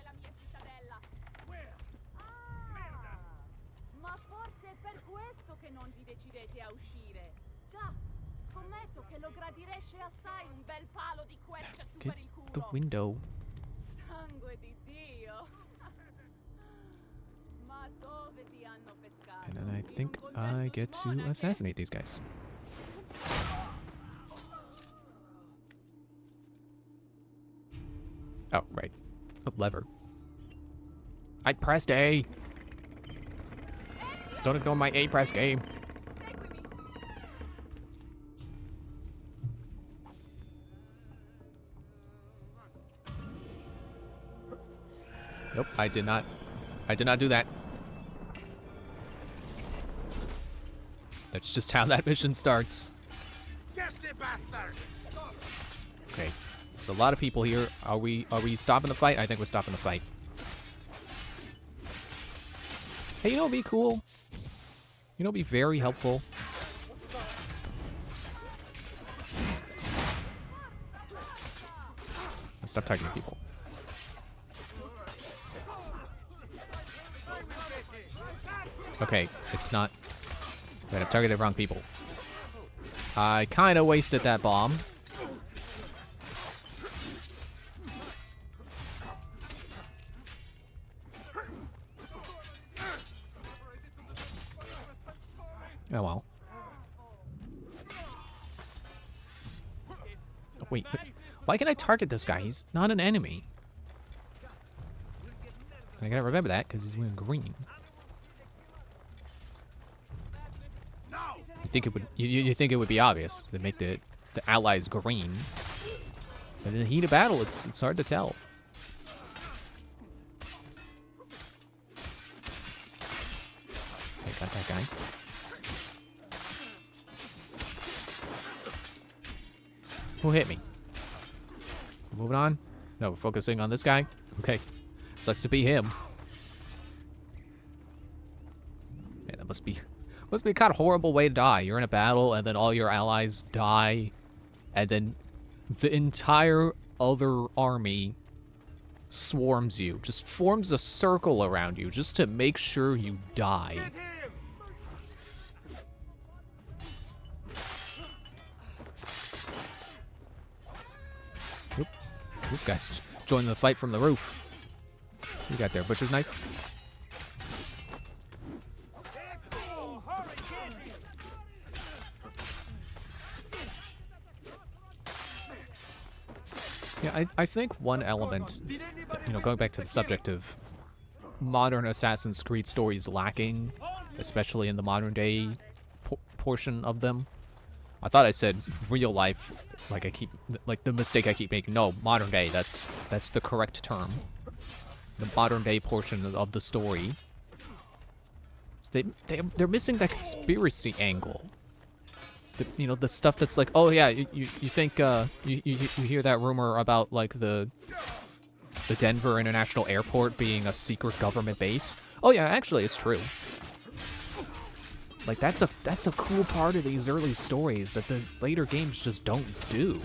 Get the window. And then I think I get to assassinate these guys. Oh, right. A lever. I pressed A. Don't ignore my A press game. Nope, I did not do that. That's just how that mission starts. Okay. There's a lot of people here. Are we stopping the fight? I think we're stopping the fight. Hey, you know what'd be cool? You know what'd be very helpful? Stop targeting people. Okay, it's not... Wait, I've targeted the wrong people. I kind of wasted that bomb. Oh well. Oh, wait, why can I target this guy? He's not an enemy. I gotta remember that because he's wearing green. You think it would? You think it would be obvious to make the allies green? But in the heat of battle, it's hard to tell. I got that guy. Who hit me? Moving on. No, we're focusing on this guy. Okay, sucks to be him. Man, that must be a kind of horrible way to die. You're in a battle, and then all your allies die, and then the entire other army swarms you, just forms a circle around you, just to make sure you die. Oop. This guy's joining the fight from the roof. You got there, butcher's knife. Yeah, I think one element, you know, going back to the subject of modern Assassin's Creed stories lacking, especially in the modern day portion of them. I thought I said real life, like the mistake I keep making. No, modern day, that's the correct term. The modern day portion of the story. They're missing that conspiracy angle. You know, the stuff that's like, oh yeah, you think you hear that rumor about like the Denver International Airport being a secret government base? Oh yeah, actually it's true. Like that's a cool part of these early stories that the later games just don't do.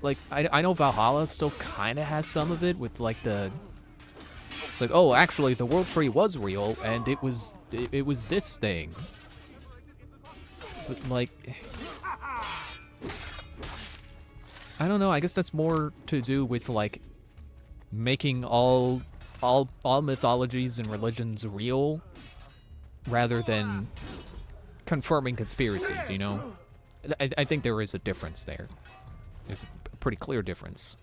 Like I know Valhalla still kind of has some of it with like it's like, oh actually the World Tree was real and it was this thing. But like, I don't know. I guess that's more to do with like making all mythologies and religions real, rather than confirming conspiracies. You know, I think there is a difference there. It's a pretty clear difference.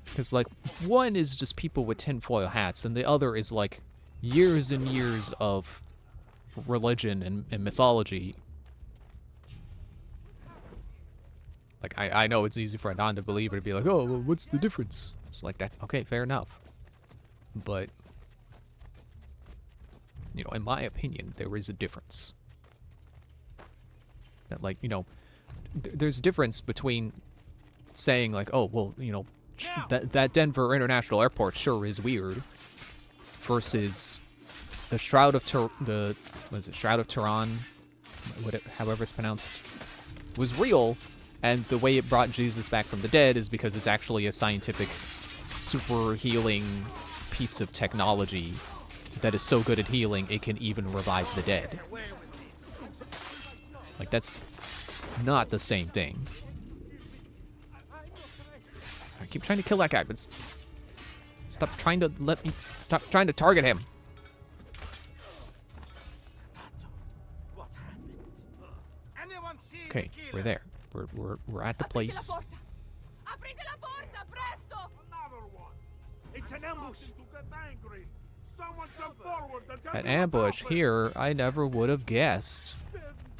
Because like one is just people with tinfoil hats, and the other is like years and years of religion and mythology. Like, I know it's easy for a non-believer to be like, oh, well, what's the difference? It's like, that's okay, fair enough. But, you know, in my opinion, there is a difference. That, like, you know, there's a difference between saying, like, oh, well, you know, that Denver International Airport sure is weird, versus the Shroud of Shroud of Turin, however it's pronounced, was real, and the way it brought Jesus back from the dead is because it's actually a scientific, super healing piece of technology that is so good at healing it can even revive the dead. Like, that's not the same thing. I keep trying to kill that guy, but stop trying to target him. Okay, we're there. We're at the place. It's an ambush. An ambush here, I never would have guessed.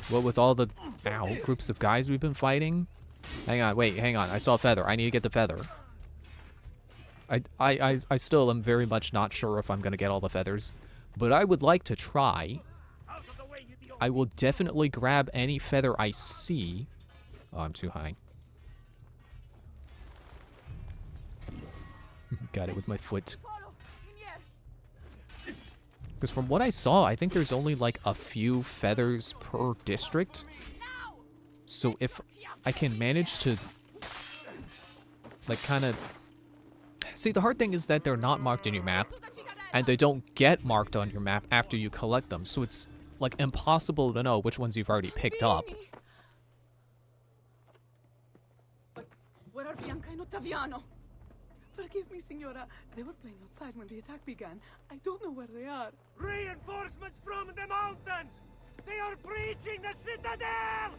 What with all the groups of guys we've been fighting? Hang on, wait, hang on. I saw a feather. I need to get the feather. I still am very much not sure if I'm gonna get all the feathers, but I would like to try. I will definitely grab any feather I see. Oh, I'm too high. Got it with my foot. Because from what I saw, I think there's only like a few feathers per district. So if I can manage to like kind of... See, the hard thing is that they're not marked on your map, and they don't get marked on your map after you collect them. So it's like impossible to know which ones you've already picked up. Where are Bianca and Ottaviano? Forgive me, Signora. They were playing outside when the attack began. I don't know where they are. Reinforcements from the mountains! They are breaching the citadel!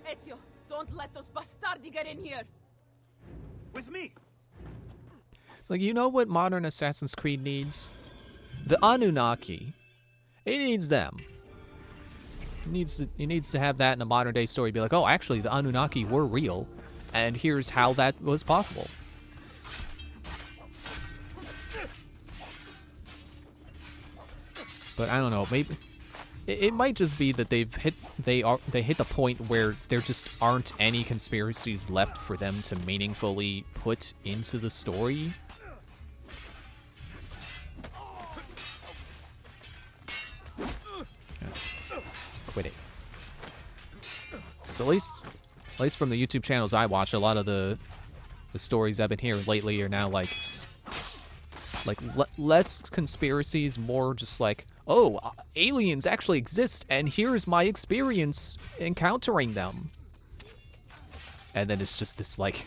Ezio, don't let those bastardi get in here! With me! Like, you know what modern Assassin's Creed needs? The Anunnaki. It needs them. It needs to have that in a modern day story. Be like, oh, actually, the Anunnaki were real, and here's how that was possible. But I don't know, maybe it might just be that they hit the point where there just aren't any conspiracies left for them to meaningfully put into the story. Quit it. So at least from the YouTube channels I watch, a lot of the stories I've been hearing lately are now like less conspiracies, more just like, oh, aliens actually exist, and here's my experience encountering them. And then it's just this like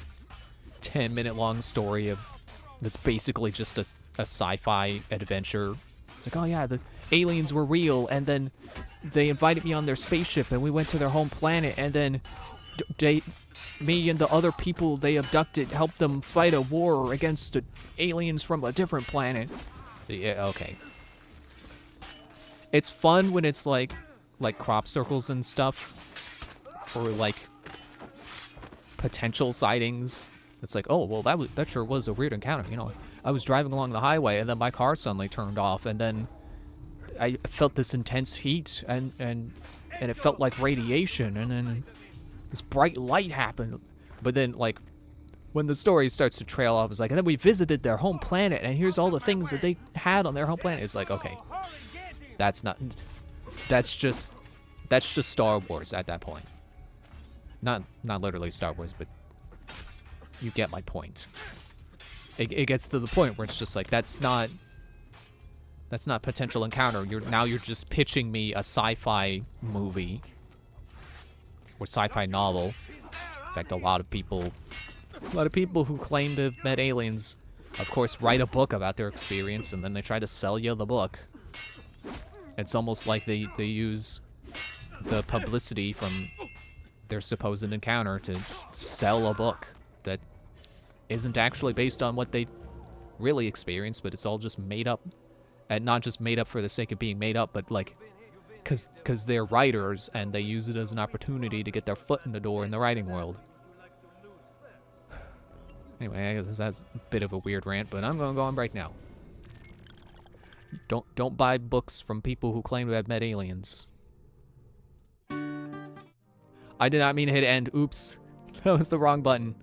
10-minute long story that's basically just a sci-fi adventure. It's like, oh yeah, the aliens were real, and then they invited me on their spaceship, and we went to their home planet, and then me and the other people they abducted helped them fight a war against the aliens from a different planet. So yeah, okay. It's fun when it's like crop circles and stuff, or like potential sightings. It's like, oh well, that sure was a weird encounter. You know, I was driving along the highway and then my car suddenly turned off, and then I felt this intense heat and it felt like radiation, and then this bright light happened. But then, like, when the story starts to trail off, it's like, and then we visited their home planet, and here's all the things that they had on their home planet. It's like, okay, that's just Star Wars at that point. Not literally Star Wars, but you get my point. It gets to the point where it's just like, that's not potential encounter. You're just pitching me a sci-fi movie or sci-fi novel. In fact, a lot of people who claim to have met aliens, of course, write a book about their experience, and then they try to sell you the book. It's almost like they use the publicity from their supposed encounter to sell a book that isn't actually based on what they really experienced, but it's all just made up. And not just made up for the sake of being made up, but like because they're writers and they use it as an opportunity to get their foot in the door in the writing world. Anyway, I guess that's a bit of a weird rant, but I'm gonna go on break now. Don't buy books from people who claim to have met aliens. I did not mean to hit end. Oops. That was the wrong button.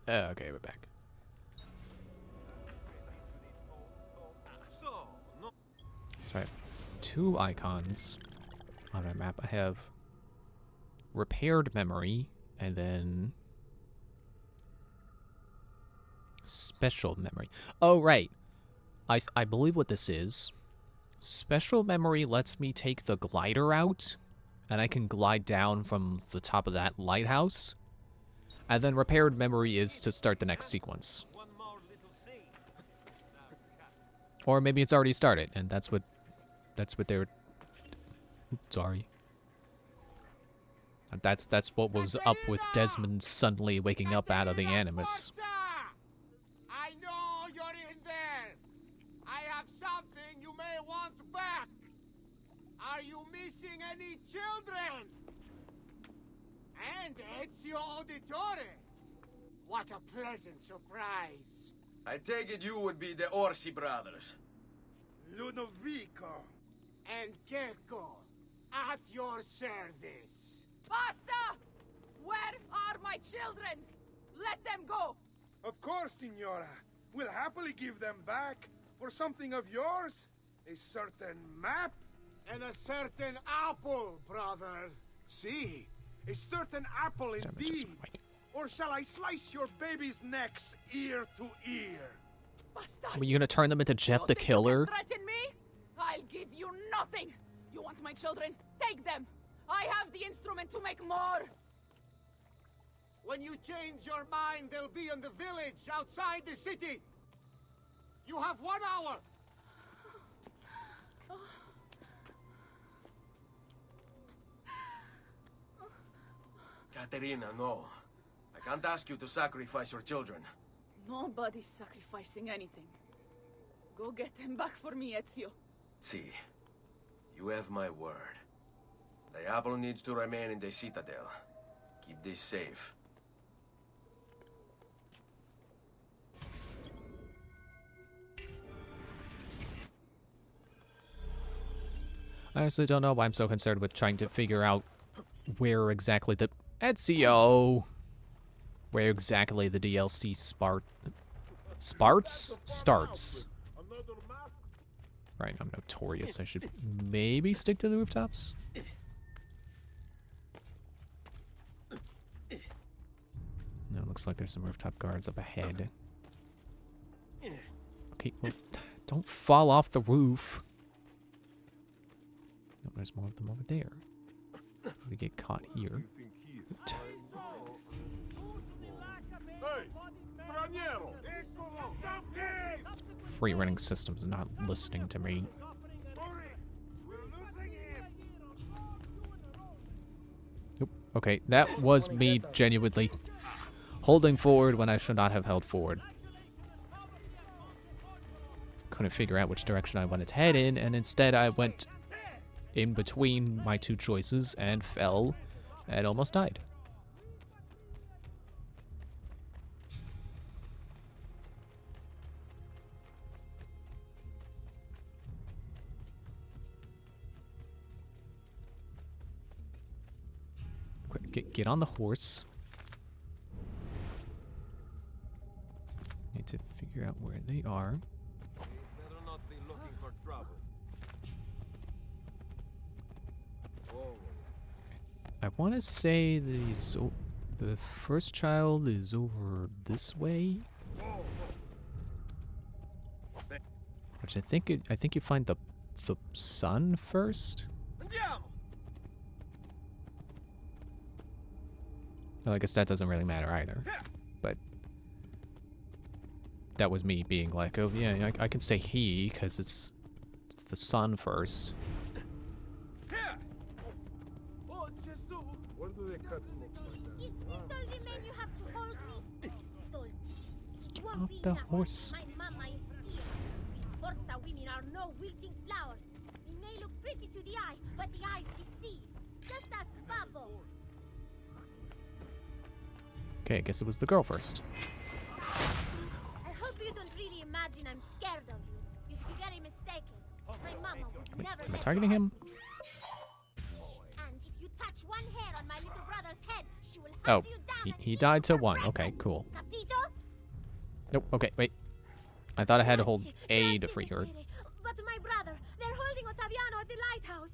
Okay, we're back. So I have 2 icons on my map. I have repaired memory and then special memory. Oh, right. I believe what this is. Special memory lets me take the glider out, and I can glide down from the top of that lighthouse. And then repaired memory is to start the next sequence. Or maybe it's already started, and that's what they're... Oops, sorry. That's what was up with Desmond suddenly waking up out of the Animus. I know you're in there. I have something you may want back. Are you missing any children? And Ezio Auditore. What a pleasant surprise. I take it you would be the Orsi brothers. Ludovico and Gecko at your service. Basta! Where are my children? Let them go! Of course, Signora. We'll happily give them back for something of yours. A certain map. And a certain apple, brother. See, a certain apple indeed. Or shall I slice your baby's necks ear to ear? Are you gonna turn them into Jeff the Killer? Threaten me? I'll give you nothing! You want my children? Take them! I have the instrument to make more! When you change your mind, they'll be in the village outside the city. You have 1 hour. Caterina, no. I can't ask you to sacrifice your children. Nobody's sacrificing anything. Go get them back for me, Ezio. See, you have my word. The apple needs to remain in the Citadel. Keep this safe. I honestly don't know why I'm so concerned with trying to figure out where exactly the... Ezio! Where exactly the DLC starts? Right, I'm notorious. I should maybe stick to the rooftops? No, it looks like there's some rooftop guards up ahead. Okay, well, don't fall off the roof. No, there's more of them over there. We get caught here. This free running system's not listening to me. Oop. Okay, that was me genuinely holding forward when I should not have held forward. Couldn't figure out which direction I wanted to head in, and instead I went in between my 2 choices and fell and almost died. Quick, get on the horse. Need to figure out where they are. Better not be looking for trouble. I want to say the first child is over this way, which I think you find the son first. Well, I guess that doesn't really matter either, but that was me being like, oh yeah, I can say he because it's the son first. Where do they cut me? Is this all the man you have to hold me? Get off the horse. My mama is here. These Sforza women are no wilting flowers. They may look pretty to the eye, but the eyes deceive. Just ask Babbo. Okay, I guess it was the girl first. I hope you don't really imagine I'm scared of you. You'd be very mistaken. My mama would never Am I let targeting him? And if you touch one one hair on my little brother's head, she will Oh, hunt you down he died to one. Okay, cool. Capito? Nope. Okay, wait. I thought I had to hold A to free her. But my brother, they're holding Ottaviano at the lighthouse.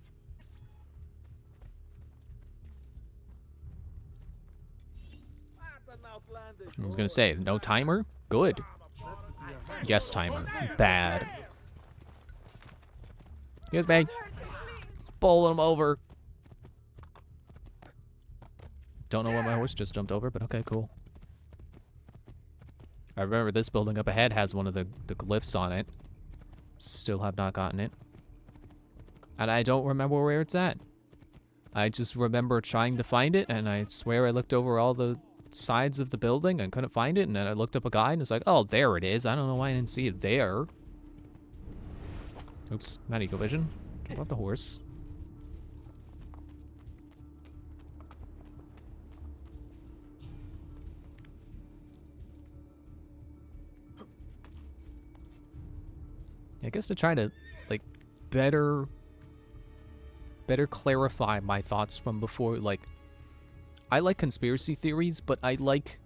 I was gonna say, no timer? Good. Yes, timer. Bad. Yes, babe. Bowl him over. Don't know what my horse just jumped over, but okay, cool. I remember this building up ahead has one of the glyphs on it. Still have not gotten it. And I don't remember where it's at. I just remember trying to find it, and I swear I looked over all the sides of the building and couldn't find it, and then I looked up a guide and it's like, oh, there it is. I don't know why I didn't see it there. Oops, not eco vision. Jump off the horse. I guess to try to, like, better clarify my thoughts from before, like, I like conspiracy theories, but I like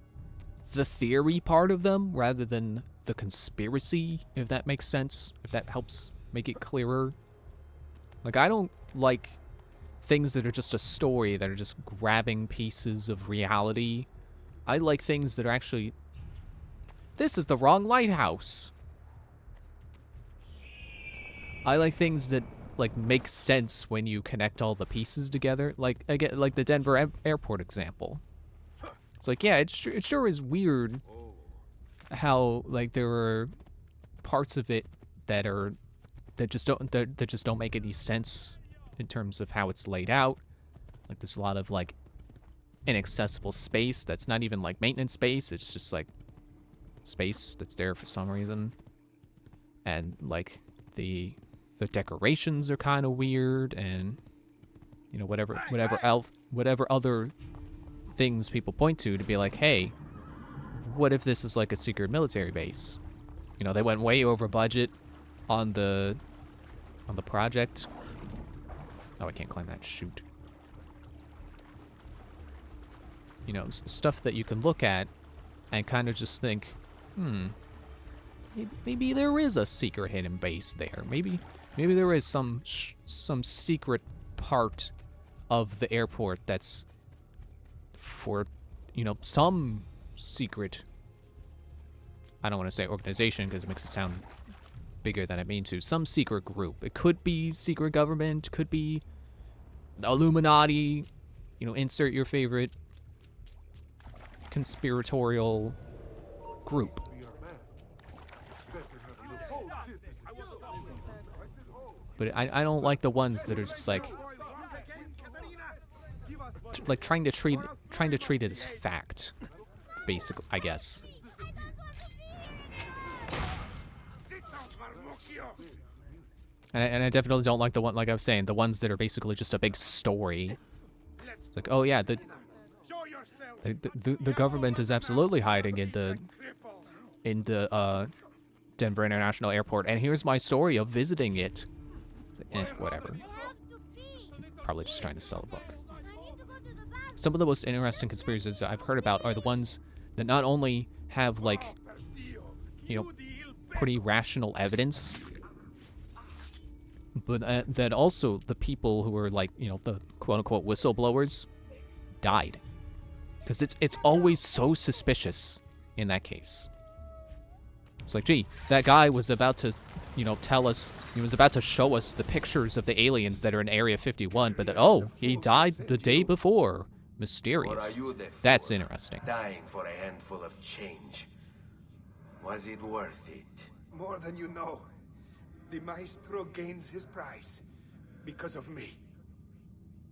the theory part of them rather than the conspiracy, if that makes sense, if that helps make it clearer. Like, I don't like things that are just a story, that are just grabbing pieces of reality. I like things that are actually, this is the wrong lighthouse. I like things that, like, make sense when you connect all the pieces together. Like, again, like the Denver airport example. It's like, yeah, it sure is weird how, like, there are parts of it that just don't make any sense in terms of how it's laid out. Like, there's a lot of, like, inaccessible space that's not even, like, maintenance space. It's just, like, space that's there for some reason. And, like, the decorations are kind of weird, and, you know, whatever other things people point to be like, hey, what if this is like a secret military base? You know, they went way over budget on the project. Oh, I can't climb that chute. You know, stuff that you can look at and kind of just think, maybe there is a secret hidden base there. Maybe there is some secret part of the airport that's for, you know, some secret, I don't want to say organization because it makes it sound bigger than I mean to, some secret group. It could be secret government, could be Illuminati, you know, insert your favorite conspiratorial group. But I don't like the ones that are just like trying to treat it as fact, basically, I guess. And I definitely don't like the one, like I was saying, the ones that are basically just a big story. It's like, oh yeah, the government is absolutely hiding in the Denver International Airport, and here's my story of visiting it. Whatever. Probably just trying to sell a book. Some of the most interesting conspiracies I've heard about are the ones that not only have, like, you know, pretty rational evidence, but that also the people who are, like, you know, the quote-unquote whistleblowers died. Because it's always so suspicious in that case. It's like, gee, that guy was about to, you know, tell us, he was about to show us the pictures of the aliens that are in Area 51, but that, oh, he died the day before. Mysterious. That's interesting. Dying for a handful of change. Was it worth it? More than you know. The maestro gains his prize because of me.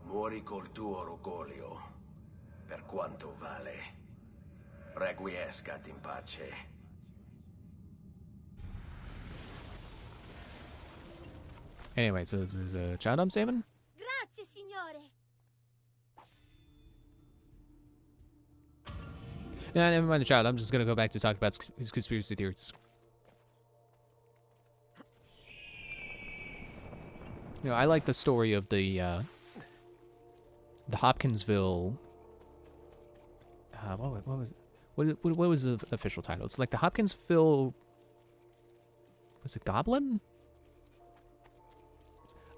Muori col tuo orgoglio. Per quanto vale. Requiescat in pace. Anyway, so there's a child I'm saving? Grazie, signore. Nah, never mind the child. I'm just gonna go back to talk about his conspiracy theories. You know, I like the story of the the Hopkinsville. What was it? What was the official title? It's like the Hopkinsville. Was it Goblin?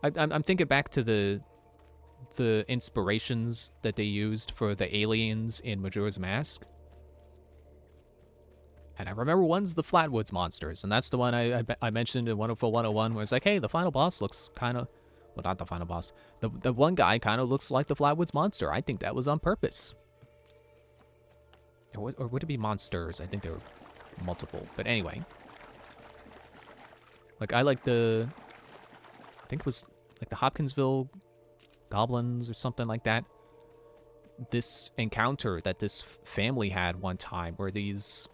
I'm thinking back to the inspirations that they used for the aliens in Majora's Mask. And I remember one's the Flatwoods monsters, and that's the one I mentioned in Wonderful 101, where it's like, hey, the final boss looks kind of... Well, not the final boss. The one guy kind of looks like the Flatwoods monster. I think that was on purpose. Or would it be monsters? I think there were multiple. But anyway. Like, I like the... I think it was like the Hopkinsville goblins or something like that. This encounter that this family had one time where these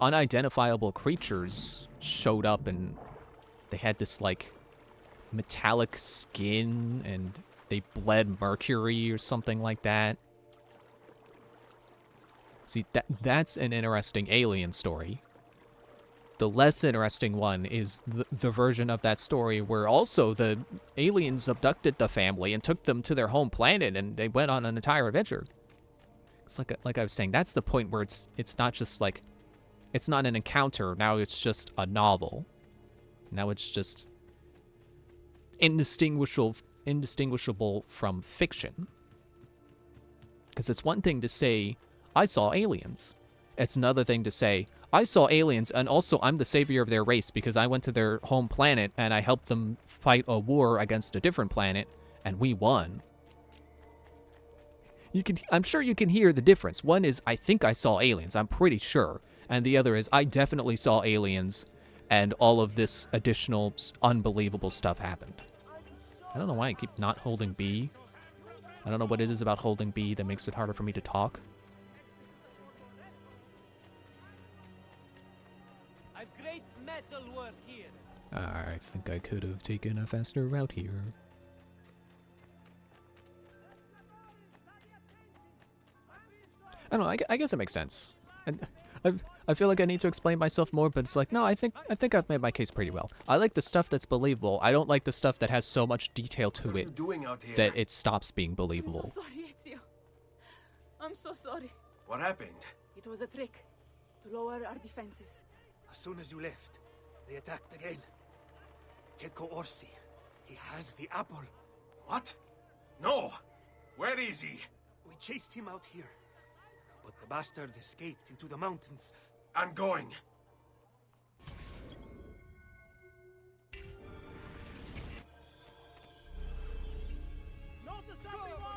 unidentifiable creatures showed up and they had this like metallic skin and they bled mercury or something like that. See, that's an interesting alien story. The less interesting one is the version of that story where also the aliens abducted the family and took them to their home planet and they went on an entire adventure. It's like I was saying, that's the point where it's not just like, it's not an encounter, now it's just a novel. Now it's just indistinguishable from fiction. Because it's one thing to say, I saw aliens. It's another thing to say, I saw aliens, and also I'm the savior of their race because I went to their home planet and I helped them fight a war against a different planet, and we won. I'm sure you can hear the difference. One is, I think I saw aliens, I'm pretty sure. And the other is, I definitely saw aliens, and all of this additional unbelievable stuff happened. I don't know why I keep not holding B. I don't know what it is about holding B that makes it harder for me to talk. I've great metal work here. I think I could have taken a faster route here. I don't know, I guess it makes sense. And I feel like I need to explain myself more, but it's like, no, I think I've made my case pretty well. I like the stuff that's believable. I don't like the stuff that has so much detail to it that it stops being believable. I'm so sorry, Ezio. I'm so sorry. What happened? It was a trick to lower our defenses. As soon as you left, they attacked again. Keko Orsi. He has the apple. What? No! Where is he? We chased him out here. But the bastards escaped into the mountains. I'm going.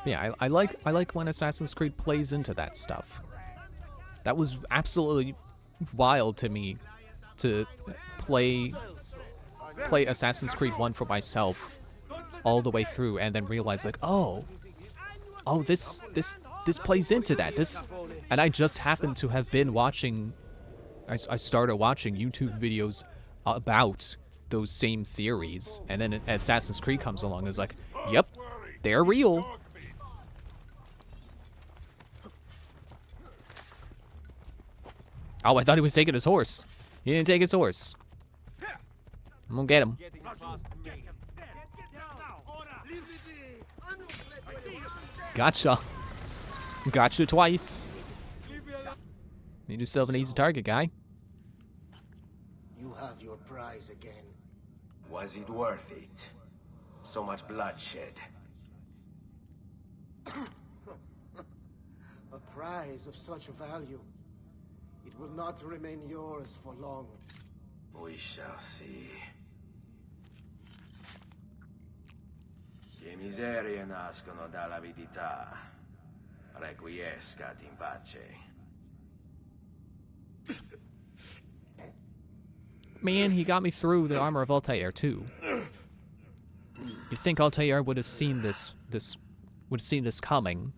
Yeah, I like when Assassin's Creed plays into that stuff. That was absolutely wild to me to play Assassin's Creed 1 for myself all the way through and then realize like, oh, this plays into that. And I just happened to have been watching, I started watching YouTube videos about those same theories, and then Assassin's Creed comes along and is like, yep, they're real. Oh, I thought he was taking his horse. He didn't take his horse. I'm gonna get him. Gotcha. Gotcha twice. Need yourself an easy target, guy. You have your prize again. Was it worth it? So much bloodshed. A prize of such value. It will not remain yours for long. We shall see. Che miserie nascono dall'avidità. Requiescat in pace. Man, he got me through the armor of Altair too. You think Altair would have seen this coming?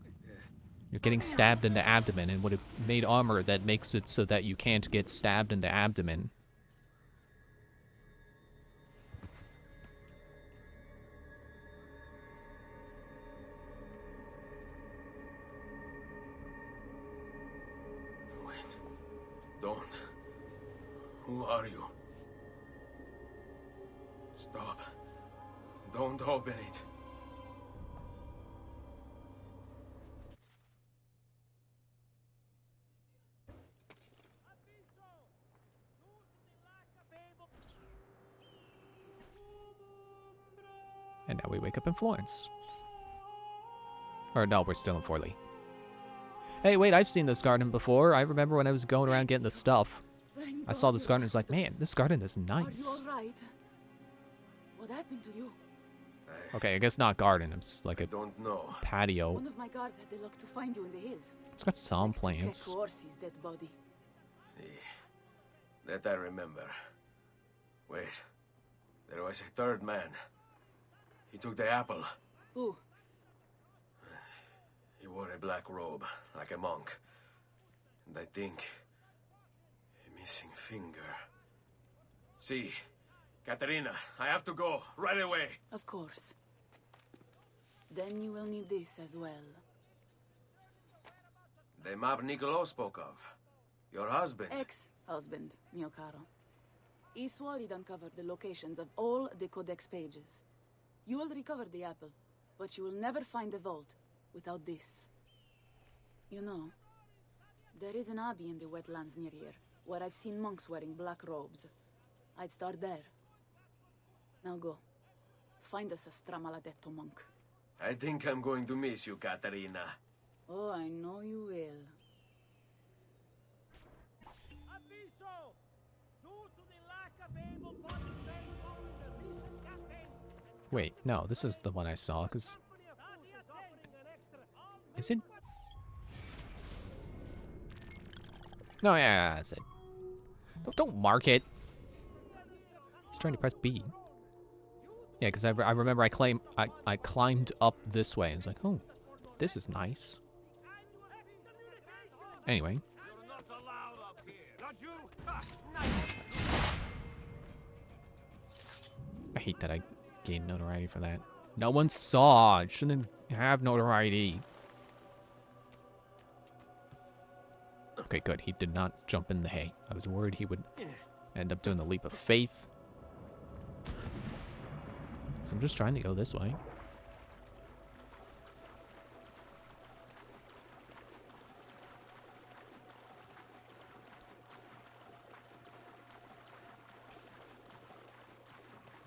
You're getting stabbed in the abdomen and would have made armor that makes it so that you can't get stabbed in the abdomen. Wait. Don't. Who are you? Stop. Don't open it. And now we wake up in Florence. Or no, we're still in Forlì. Hey, wait, I've seen this garden before. I remember when I was going around getting the stuff. I saw this garden and was like, man, this garden is nice. Are you all right? What happened to you? Okay, I guess not garden. It's like a don't know. patio. One of my guards had the luck to find you in the hills. It's got some Next to Peck plants. Horse's dead body. See, that I remember. Wait, there was a third man. He took the apple. Who? He wore a black robe, like a monk. And I think... a missing finger. See, Katerina, I have to go, right away. Of course. Then you will need this as well. The map Niccolo spoke of. Your husband. Ex-husband, mio caro. He swore he'd uncovered the locations of all the Codex pages. You will recover the apple, but you will never find the vault without this. You know, there is an abbey in the wetlands near here, where I've seen monks wearing black robes. I'd start there. Now go. Find us a Stramaladetto monk. I think I'm going to miss you, Katerina. Oh, I know you will. Wait, no, this is the one I saw, because... Is it? No, yeah, that's it. Don't mark it. I was trying to press B. Yeah, because I remember I climbed up this way. And was like, oh, this is nice. Anyway. I hate that I gained notoriety for that. No one saw. It shouldn't have notoriety. Okay, good. He did not jump in the hay. I was worried he would end up doing the leap of faith. So I'm just trying to go this way.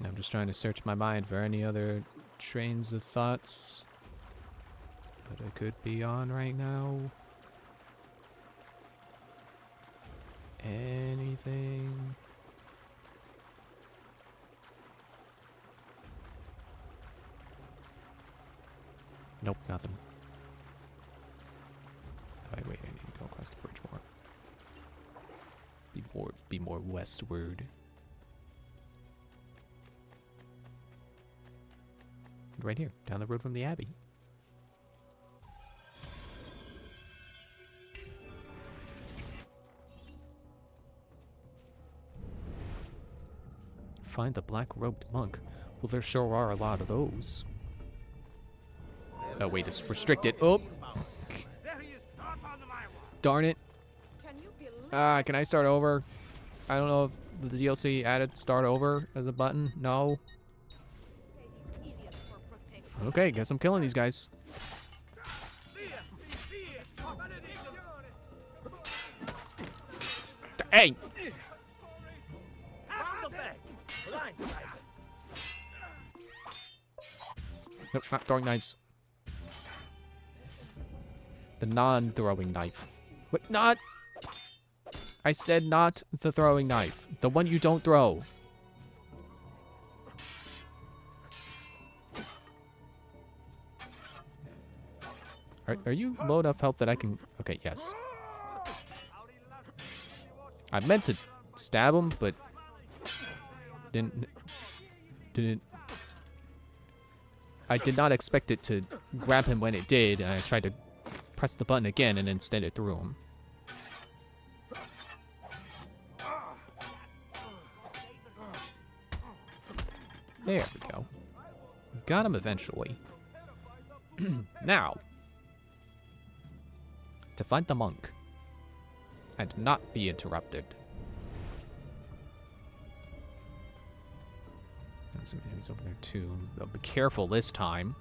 I'm just trying to search my mind for any other trains of thoughts that I could be on right now. Anything? Nope, nothing. Oh, wait, I need to go across the bridge more. Be more westward. Right here, down the road from the Abbey. Find the black-robed monk. Well, there sure are a lot of those. Oh, wait, it's restricted. Oh! Darn it. Can I start over? I don't know if the DLC added start over as a button. No. Okay, guess I'm killing these guys. Hey! Nope, not throwing knives. The non-throwing knife. What? Not! I said not the throwing knife. The one you don't throw. Are you low enough health that I can... Okay, yes. I meant to stab him, but... Didn't... I did not expect it to grab him when it did, and I tried to press the button again, and instead it threw him. There we go. Got him eventually. Now, to find the monk and not be interrupted. There's some enemies over there too. They'll be careful this time.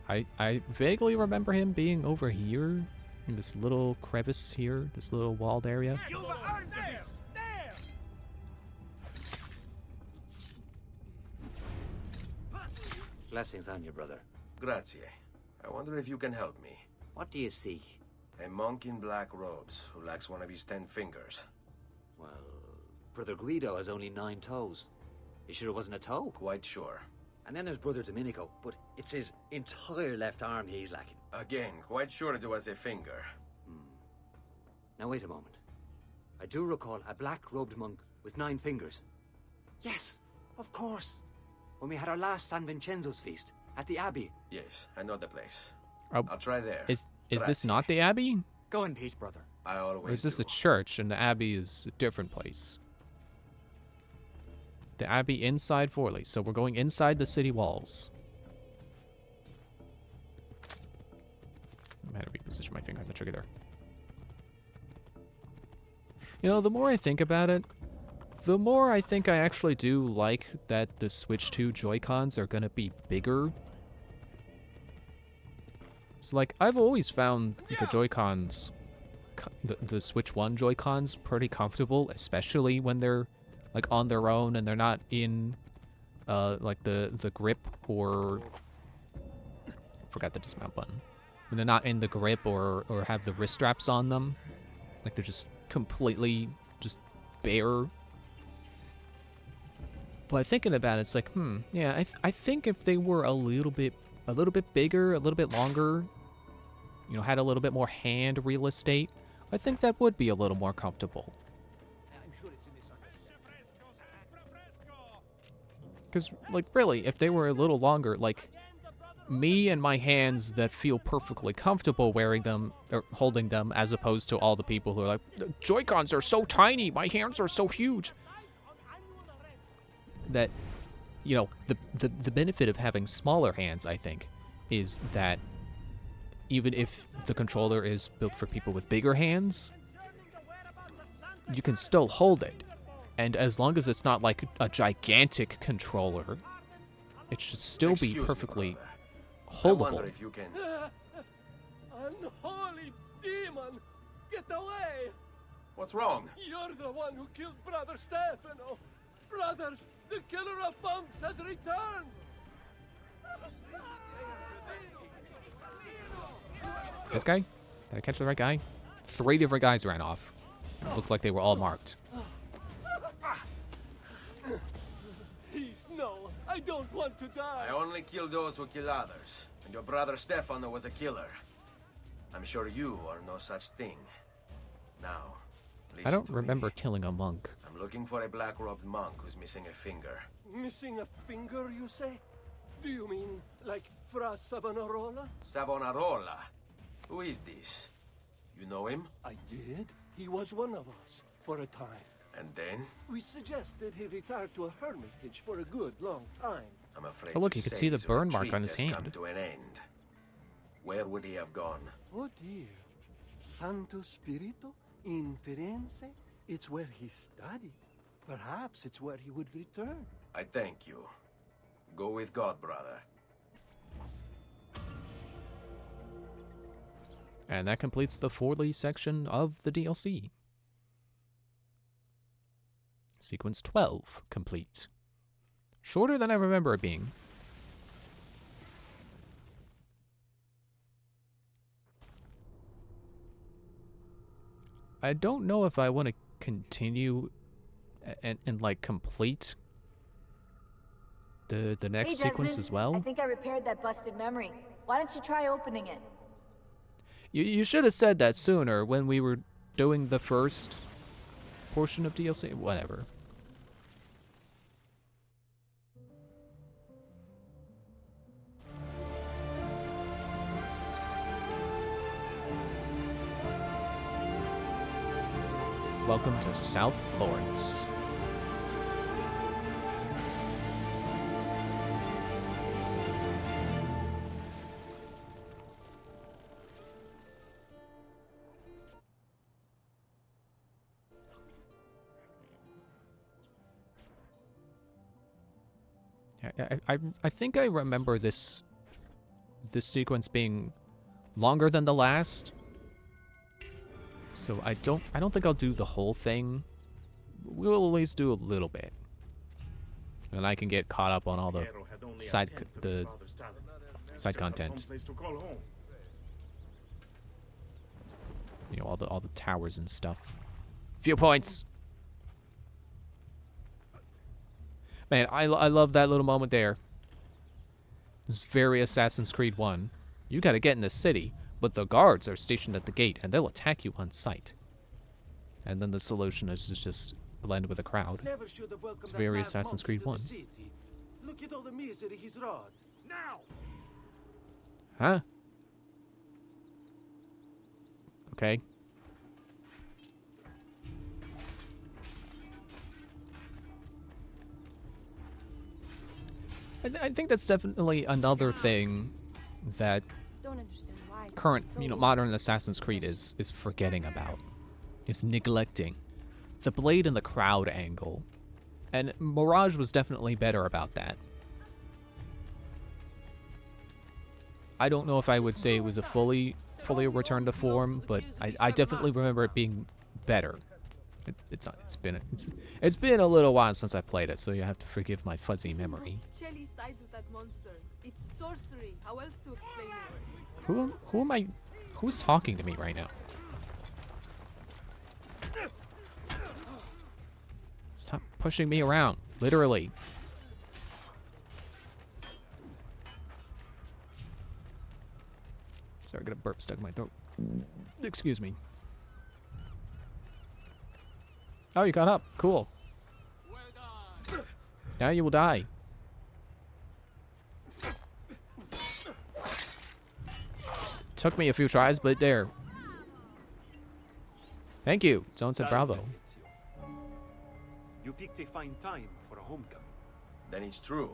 I vaguely remember him being over here in this little crevice here, this little walled area. Blessings on you, brother. Grazie. I wonder if you can help me. What do you seek? A monk in black robes who lacks one of his 10 fingers. Well, Brother Guido has only 9 toes. You sure it wasn't a toe? Quite sure. And then there's Brother Domenico, but it's his entire left arm he's lacking. Again, quite sure it was a finger. Now wait a moment. I do recall a black-robed monk with 9 fingers. Yes, of course. When we had our last San Vincenzo's feast at the Abbey. Yes, I know the place. Oh, I'll try there. Is this not the Abbey? Go in peace, brother. I always Or is this do. a church and the Abbey is a different place? The Abbey inside Forley, so we're going inside the city walls. I had to reposition my finger on the trigger there. You know, the more I think about it, the more I think I actually do like that the Switch 2 Joy-Cons are gonna be bigger. It's like, I've always found the Joy-Cons, the Switch 1 Joy-Cons pretty comfortable, especially when they're like on their own and they're not in like the grip or forgot the dismount button. When they're not in the grip or have the wrist straps on them. Like they're just completely just bare. But thinking about it, it's like, yeah, I think if they were a little bit bigger, a little bit longer, you know, had a little bit more hand real estate, I think that would be a little more comfortable. Because, like, really, if they were a little longer, like, me and my hands that feel perfectly comfortable wearing them, or holding them, as opposed to all the people who are like, the Joy-Cons are so tiny, my hands are so huge. That, you know, the benefit of having smaller hands, I think, is that even if the controller is built for people with bigger hands, you can still hold it. And as long as it's not like a gigantic controller, it should still be perfectly holdable. I wonder if you can... Unholy demon! Get away! What's wrong? You're the one who killed Brother Stefano! Brothers, the killer of monks has returned! This guy? Did I catch the right guy? 3 different guys ran off. It looked like they were all marked. Please, no! I don't want to die! I only kill those who kill others. And your brother Stefano was a killer. I'm sure you are no such thing. Now, I don't remember killing a monk. I'm looking for a black-robed monk who's missing a finger. Missing a finger, you say? Do you mean like Fra Savonarola? Savonarola? Who is this? You know him? I did. He was one of us for a time. And then? We suggested he retire to a hermitage for a good long time. I'm afraid oh, look, to you could say see the his burn mark retreat on his has come hand. to an end. Where would he have gone? Oh dear. Santo Spirito in Firenze? It's where he studied. Perhaps it's where he would return. I thank you. Go with God, brother. And that completes the Forley section of the DLC. Sequence 12 complete. Shorter than I remember it being. I don't know if I want to continue and like complete the next sequence as well. I think I repaired that busted memory. Why don't you try opening it? You should have said that sooner when we were doing the first portion of DLC. Whatever. Welcome to South Florence. I think I remember this sequence being longer than the last. So I don't think I'll do the whole thing. We'll at least do a little bit. And I can get caught up on all the side content. You know, all the towers and stuff. Viewpoints. Man, I love that little moment there. It's very Assassin's Creed 1. You gotta get in the city, but the guards are stationed at the gate, and they'll attack you on sight. And then the solution is to just blend with the crowd. It's very Assassin's Creed 1. Look at all the misery he's wrought. Now! Huh? Okay. I think that's definitely another thing that current, modern Assassin's Creed is forgetting about. Is neglecting. The blade and the crowd angle. And Mirage was definitely better about that. I don't know if I would say it was a fully a return to form, but I definitely remember it being better. It's been a little while since I played it, so you have to forgive my fuzzy memory. Shelly sides with that monster. It's sorcery. How else to explain it? Who am I? Who's talking to me right now? Stop pushing me around, literally. Sorry, I got a burp stuck in my throat. Excuse me. Oh, you got up. Cool. Now you will die. Took me a few tries, but there. Thank you. Someone said bravo. You picked a fine time for a homecoming. Then it's true.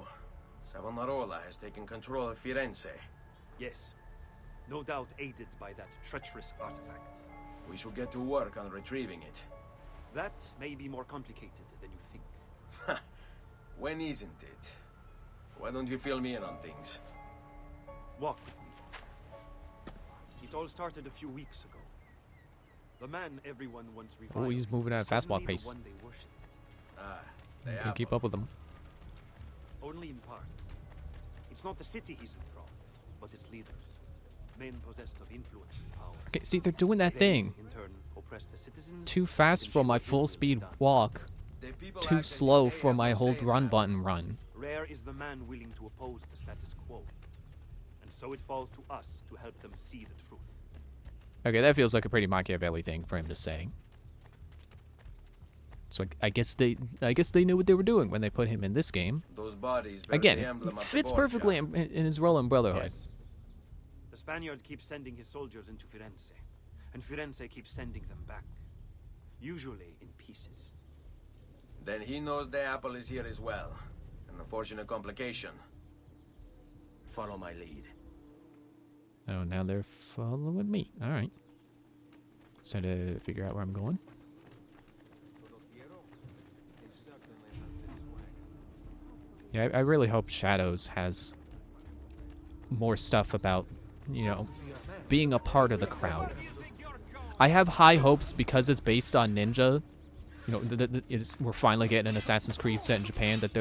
Savonarola has taken control of Firenze. Yes. No doubt aided by that treacherous artifact. We should get to work on retrieving it. That may be more complicated than you think. When isn't it? Why don't you fill me in on things? Walk with me. It all started a few weeks ago. The man everyone once reviled. Oh, he's moving at a fast walk pace. Can't keep up with him. Only in part. It's not the city he's enthralled, but its leaders. Men possessed of influence and power. Okay, see, they're doing that thing. In turn, oppress the citizens. Too fast for my full speed walk. Too slow for my hold run button run. Rare is the man willing to oppose the status quo. And so it falls to us to help them see the truth. Okay, that feels like a pretty Machiavelli thing for him to say. So I guess they knew what they were doing when they put him in this game. Those bodies bear again, the emblem it of the fits Borgia. perfectly in his role in Brotherhood. Yes. The Spaniard keeps sending his soldiers into Firenze, and Firenze keeps sending them back. Usually in pieces. Then he knows the apple is here as well. An unfortunate complication. Follow my lead. Oh, now they're following me. All right. So to figure out where I'm going. Yeah, I really hope Shadows has more stuff about, being a part of the crowd. I have high hopes because it's based on Ninja. We're finally getting an Assassin's Creed set in Japan that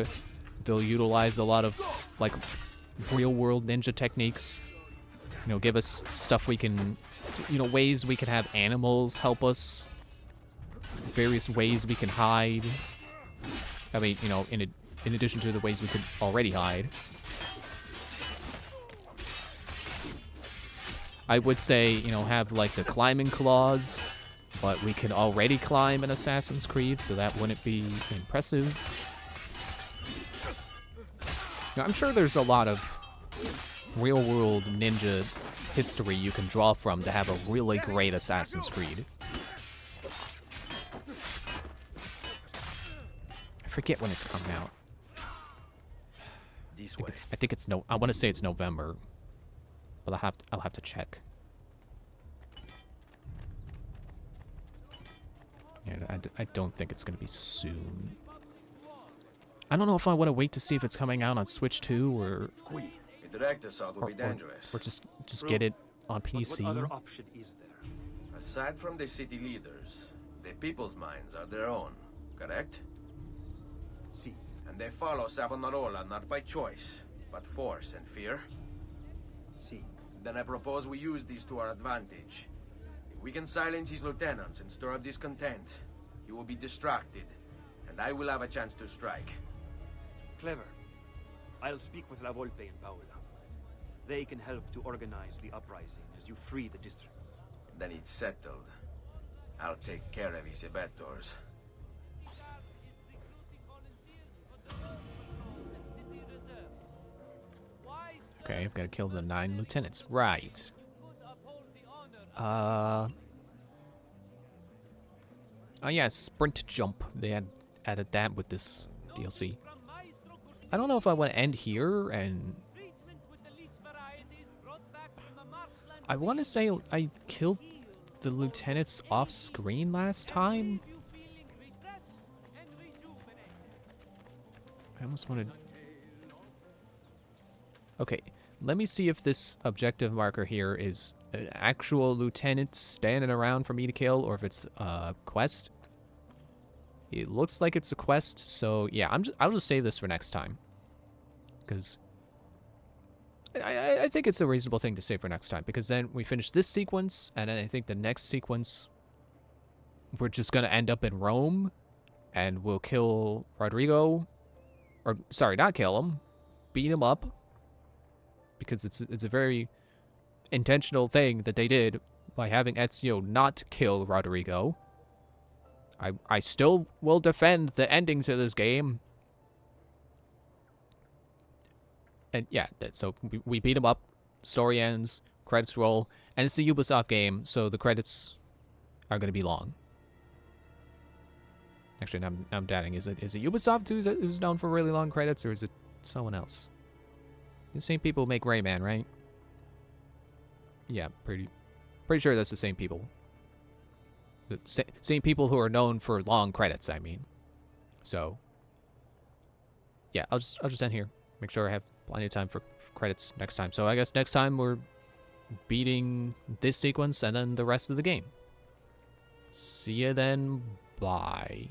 they'll utilize a lot of like real-world ninja techniques. Give us stuff we can, ways we can have animals help us. Various ways we can hide. I mean, in addition to the ways we could already hide. I would say, have like the climbing claws, but we can already climb in Assassin's Creed, so that wouldn't be impressive. I'm sure there's a lot of real-world ninja history you can draw from to have a really great Assassin's Creed. I forget when it's coming out. I think it's I want to say it's November, but I'll have to check. Yeah, I don't think it's gonna be soon. I don't know if I want to wait to see if it's coming out on Switch 2 or A direct assault would be dangerous. or just get it on PC. What other option is there? Aside from the city leaders, the people's minds are their own, correct? See. And they follow Savonarola not by choice, but force and fear. See. Then I propose we use these to our advantage. If we can silence his lieutenants and stir up discontent, he will be distracted, and I will have a chance to strike. Clever. I'll speak with La Volpe and Paola. They can help to organize the uprising as you free the districts. Then it's settled. I'll take care of his abettors. Okay, I've got to kill the 9 lieutenants. Right. Oh yeah, sprint jump. They had added that with this DLC. I don't know if I want to end here, and I want to say I killed the lieutenants off screen last time. I almost wanted... Okay, let me see if this objective marker here is an actual lieutenant standing around for me to kill, or if it's a quest. It looks like it's a quest, so yeah, I'll just save this for next time, because I think it's a reasonable thing to save for next time, because then we finish this sequence, and then I think the next sequence we're just gonna end up in Rome, and we'll kill Rodrigo, or sorry, not kill him, beat him up, because it's a very intentional thing that they did by having Ezio not kill Rodrigo. I still will defend the ending to this game. And yeah, so we beat him up, story ends, credits roll, and it's a Ubisoft game, so the credits are going to be long. Actually, now I'm doubting, is it Ubisoft who's known for really long credits, or is it someone else? The same people make Rayman, right? Yeah, pretty sure that's the same people. The same people who are known for long credits, I mean. So, yeah, I'll just end here. Make sure I have plenty of time for credits next time. So I guess next time we're beating this sequence and then the rest of the game. See you then. Bye.